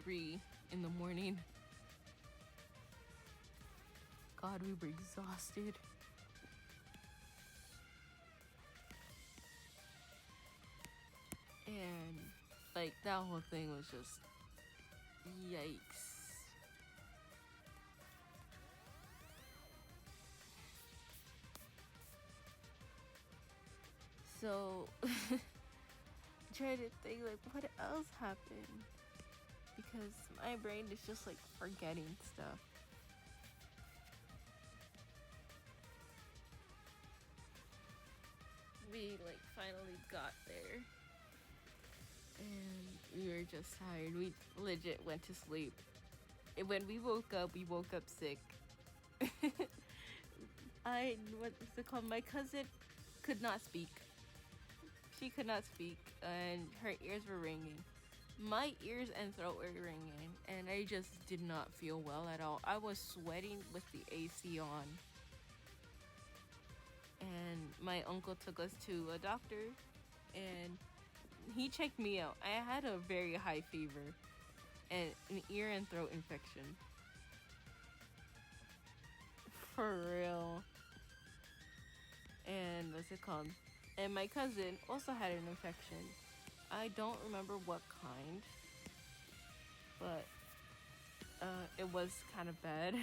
3 in the morning. God, we were exhausted. And like that whole thing was just yikes. So try to think like what else happened, because my brain is just like forgetting stuff. We like finally got there, and we were just tired. We legit went to sleep. And when we woke up sick. What's it called? My cousin could not speak. She could not speak, and her ears were ringing. My ears and throat were ringing, and I just did not feel well at all. I was sweating with the AC on. And my uncle took us to a doctor, and he checked me out. I had a very high fever and an ear and throat infection. For real. And what's it called? And my cousin also had an infection. I don't remember what kind, but it was kind of bad.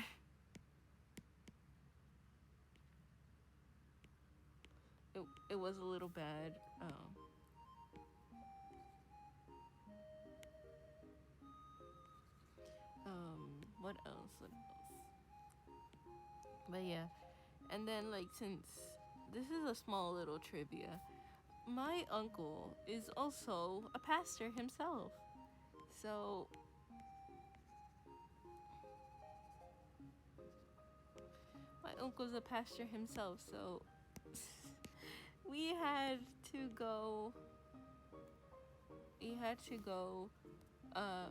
It was a little bad. What else? But yeah, and then like since this is a small little trivia, my uncle is also a pastor himself. So my uncle's a pastor himself, so we had to go. We had to go. Uh,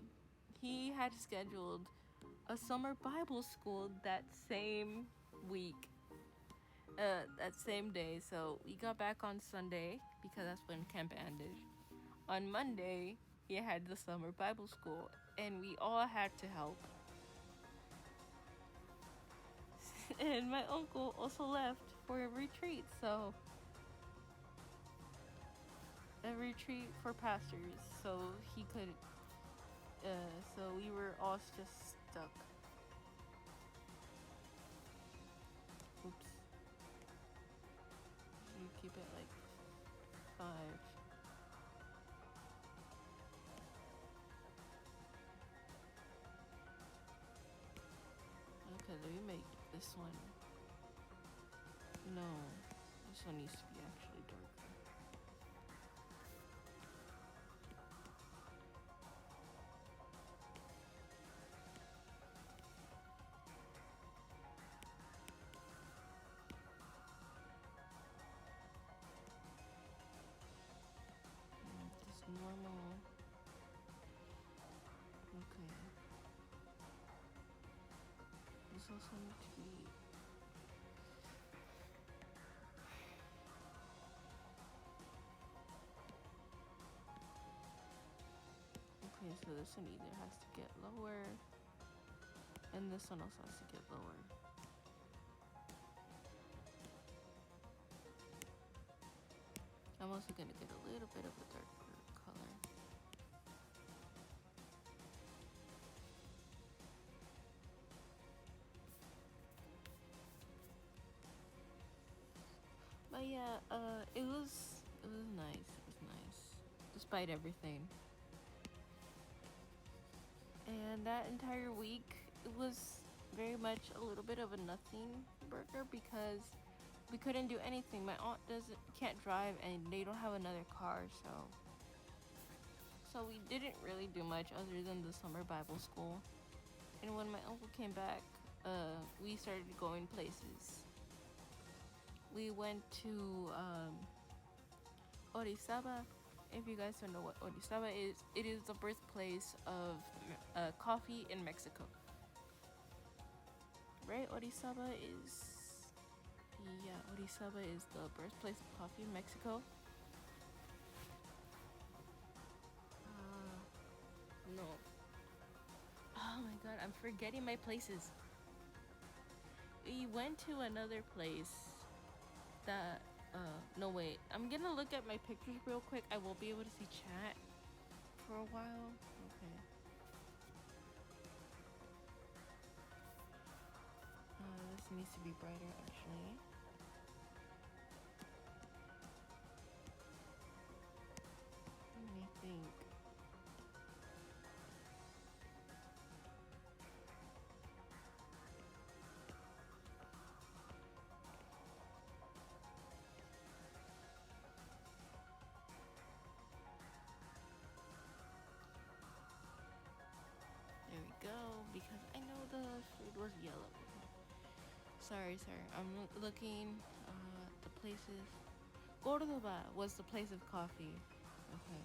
he had scheduled a summer Bible school that same week. That same day. So we got back on Sunday because that's when camp ended. On Monday, he had the summer Bible school, and we all had to help. And my uncle also left for a retreat, so a retreat for pastors, so he could. So we were all just stuck. Oops. You keep it like 5. Okay, let me make this one. No, this one needs to be actually darker. Just normal. Okay. This also needs to be. Okay, so this one either has to get lower, and this one also has to get lower. I'm also gonna get a little bit of a darker color. But yeah, it was nice. It was nice, despite everything. And that entire week, it was very much a little bit of a nothing burger because we couldn't do anything. My aunt can't drive, and they don't have another car, so we didn't really do much other than the summer Bible school. And when my uncle came back, we started going places. We went to Orizaba. If you guys don't know what Orizaba is, it is the birthplace of coffee in Mexico. Right? Orizaba is the birthplace of coffee in Mexico. No. Oh my god, I'm forgetting my places. We went to another place that no wait, I'm gonna look at my pictures real quick. I won't be able to see chat for a while. Okay. This needs to be brighter actually. Let me think. There we go, because I know the food was yellow. Sorry. I'm looking the places. Cordoba was the place of coffee. Okay.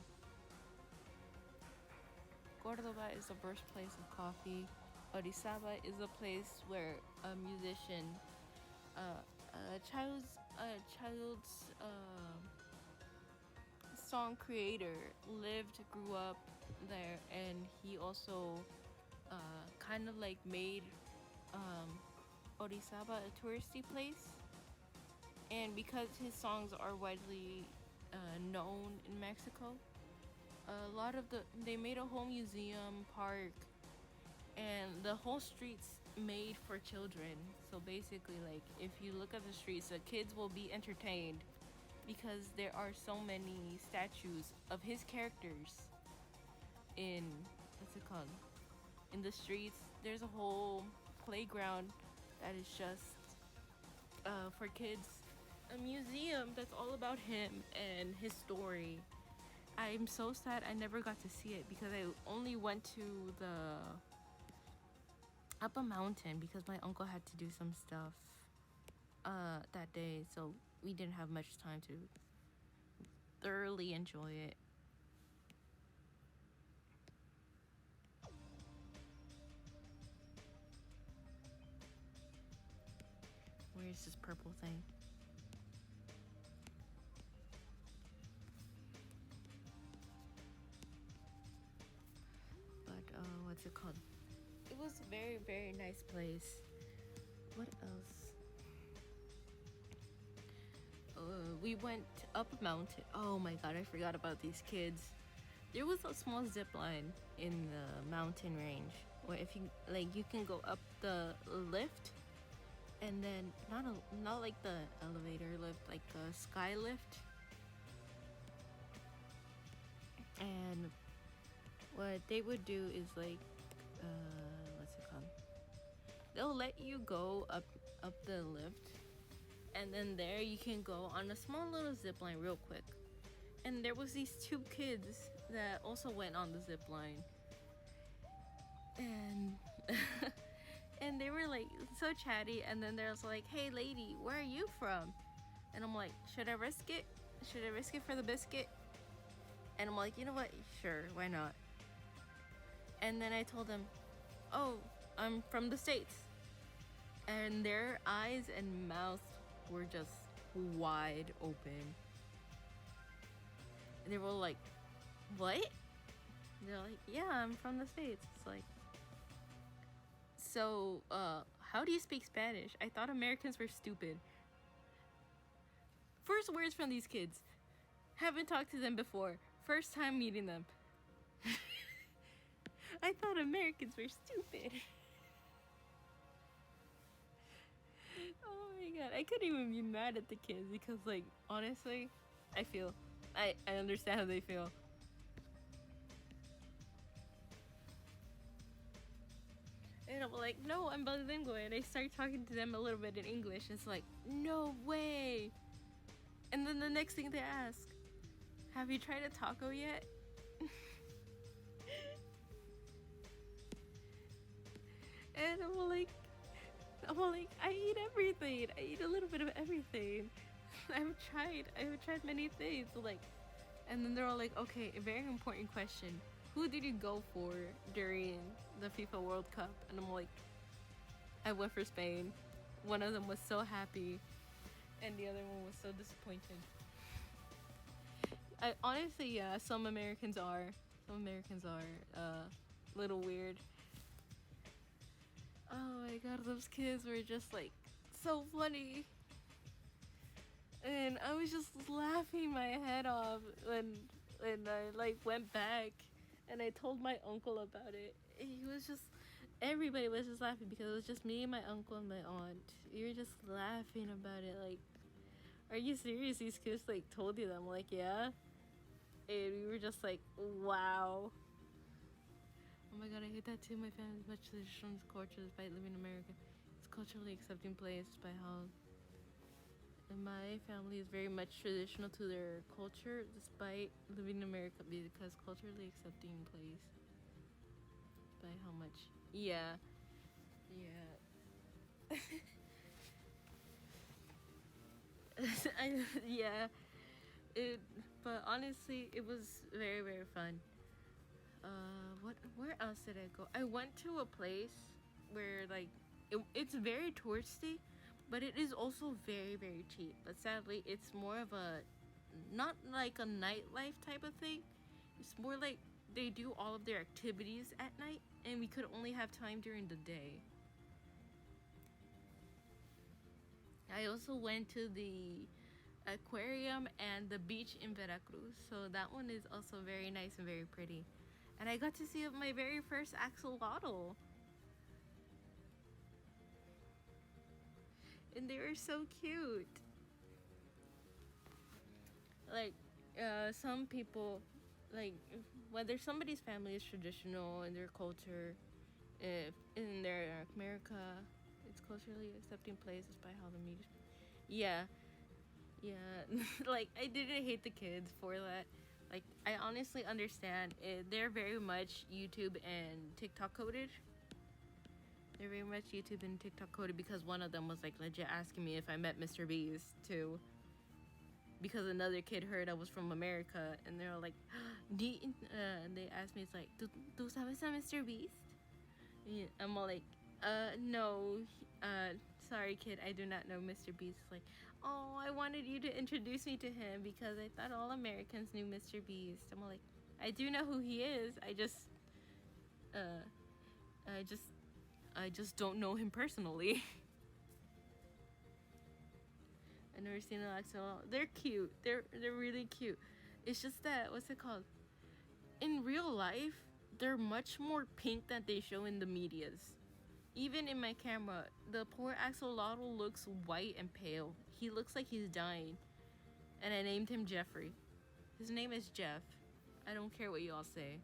Cordoba is the birthplace of coffee. Orizaba is a place where a musician, a child's song creator grew up there, and he also kind of like made Orizaba a touristy place. And because his songs are widely known in Mexico, they made a whole museum park, and the whole street's made for children. So basically, like, if you look at the streets, the kids will be entertained because there are so many statues of his characters in in the streets. There's a whole playground that is just for kids a museum that's all about him and his story. I'm so sad I never got to see it because I only went to the up a mountain because my uncle had to do some stuff that day, so we didn't have much time to thoroughly enjoy it. Where's this purple thing? But what's it called? It was a very, very nice place. What else? We went up a mountain. Oh my god, I forgot about these kids. There was a small zip line in the mountain range where if you like, you can go up the lift, and then not like the elevator lift, like the sky lift. And what they would do is like, what's it called? They'll let you go up the lift, and then there you can go on a small little zip line real quick. And there was these two kids that also went on the zip line, and and they were like so chatty. And then there's like, "Hey lady, where are you from?" And I'm like, should I risk it? Should I risk it for the biscuit? And I'm like, you know what? Sure, why not? And then I told them, oh, I'm from the States. And their eyes and mouths were just wide open. And they were like, what? They're like, yeah, I'm from the States. It's like, so, how do you speak Spanish? I thought Americans were stupid. First words from these kids. Haven't talked to them before. First time meeting them. I thought Americans were stupid. Oh my god. I couldn't even be mad at the kids because, like, honestly, I understand how they feel. And I'm like, no, I'm bilingual. And I start talking to them a little bit in English. It's like, no way. And then the next thing they ask, have you tried a taco yet? And I'm like, I eat everything. I eat a little bit of everything. I've tried many things. Like, and then they're all like, okay, a very important question. Who did you go for during the FIFA World Cup? And I'm like, I went for Spain. One of them was so happy, and the other one was so disappointed. I honestly, yeah, some Americans are a little weird. Oh my god, those kids were just like so funny. And I was just laughing my head off when I like went back and I told my uncle about it. He was just, everybody was just laughing because it was just me, my uncle, and my aunt. We were just laughing about it. Like, are you serious? These kids like told you that? I'm like, yeah. And we were just like, wow. Oh my god, I hate that too. My family is much traditional culture despite living in America. It's culturally accepting place by how. And my family is very much traditional to their culture despite living in America because culturally accepting place by how much. Yeah. Yeah. Yeah. But honestly, it was very, very fun. Where else did I go? I went to a place where like it's very touristy, but it is also very, very cheap. But sadly, it's more of a not like a nightlife type of thing. It's more like they do all of their activities at night, and we could only have time during the day. I also went to the aquarium and the beach in Veracruz, so that one is also very nice and very pretty. And I got to see my very first axolotl. And they were so cute. Like, some people, like, whether somebody's family is traditional in their culture, if in their America, it's culturally accepting places by how the media. Yeah. Yeah, like I didn't hate the kids for that. Like I honestly understand it. They're very much YouTube and TikTok coded. They're very much YouTube and TikTok coded because one of them was like legit asking me if I met Mr. Beast too. Because another kid heard I was from America and they're like, they asked me, it's like, ¿Tú sabes a Mr. Beast? Yeah, I'm all like, no, sorry kid, I do not know Mr. Beast. It's like, oh, I wanted you to introduce me to him because I thought all Americans knew Mr. Beast. I'm all like, I do know who he is. Uh, I just, I just don't know him personally. I've never seen an axolotl. They're cute. They're really cute. It's just that, what's it called? In real life, they're much more pink than they show in the medias. Even in my camera, the poor axolotl looks white and pale. He looks like he's dying. And I named him Jeffrey. His name is Jeff. I don't care what you all say.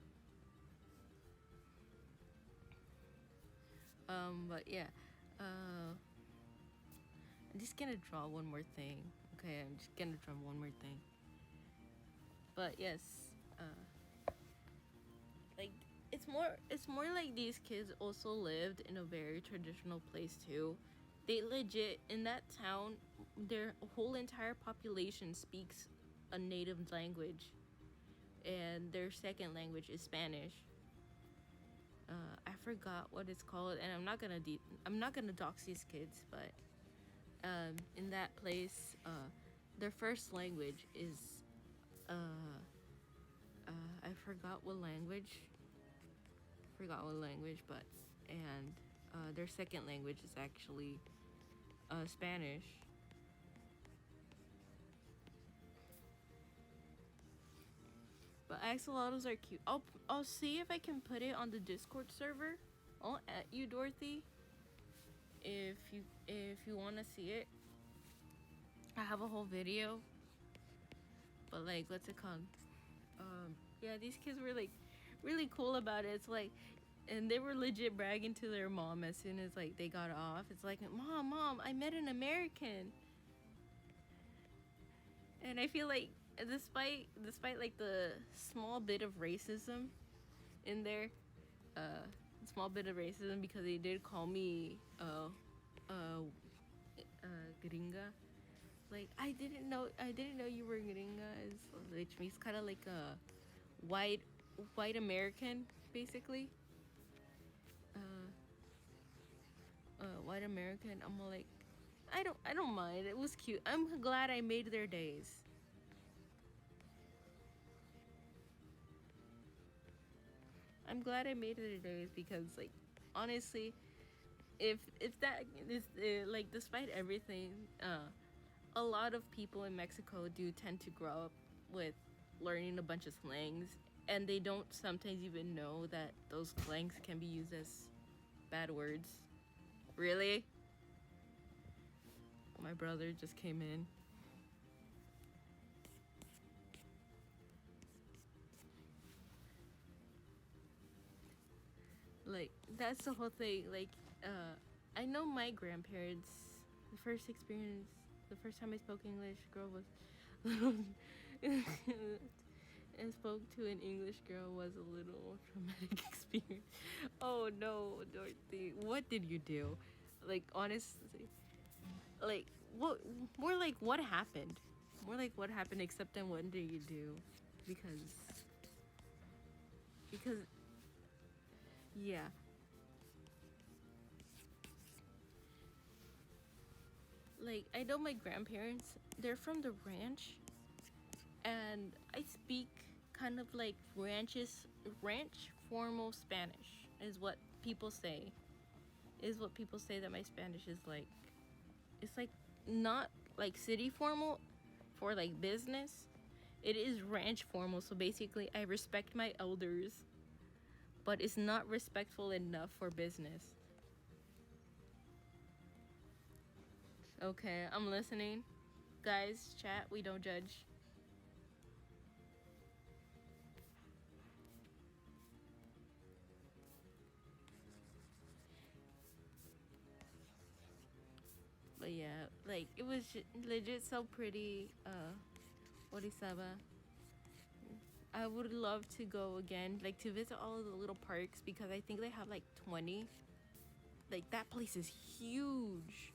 But yeah. I'm just gonna draw one more thing. Okay, I'm just gonna draw one more thing. But yes, like it's more like these kids also lived in a very traditional place too. They legit, in that town, their whole entire population speaks a native language, and their second language is Spanish. I forgot what it's called, and I'm not gonna dox these kids, but in that place, their first language is I forgot what language. But and their second language is actually Spanish. But axolotls are cute. I'll see if I can put it on the Discord server. I'll at you, Dorothy. If you want to see it, I have a whole video. But like, what's it called? Yeah, these kids were like really cool about it. It's like, and they were legit bragging to their mom as soon as like they got off. It's like, mom, I met an American. And I feel like despite like the small bit of racism in there, small bit of racism because they did call me gringa. Like I didn't know you were gringa, which means kind of like a white American basically. White American. I'm like, I don't mind. It was cute. I'm glad I made their days. I'm glad I made their days because, like, honestly, if that is like, despite everything, a lot of people in Mexico do tend to grow up with learning a bunch of slangs, and they don't sometimes even know that those slangs can be used as bad words. Really? My brother just came in. Like, that's the whole thing. Like, I know my grandparents, the first time I spoke English, girl was and spoke to an English girl was a little traumatic experience. Oh no, Dorothy, what did you do? Like, honestly, like, what? More like what happened? More like what happened? Except then, what did you do? Because, yeah. Like, I know my grandparents, they're from the ranch, and I speak kind of like ranch formal Spanish is what people say. That my Spanish is like. It's like not like city formal for like business. It is ranch formal, so basically I respect my elders, but it's not respectful enough for business. Okay, I'm listening. Guys, chat, we don't judge. But yeah, like Like, it was legit so pretty. Orisaba. I would love to go again, like to visit all of the little parks, because I think they have like 20. Like, that place is huge.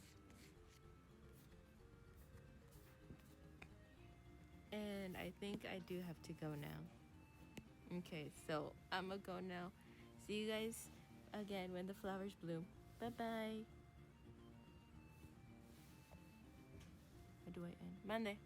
And I think I do have to go now. Okay, so I'm gonna go now. See you guys again when the flowers bloom. Bye bye. How do I end? Monday.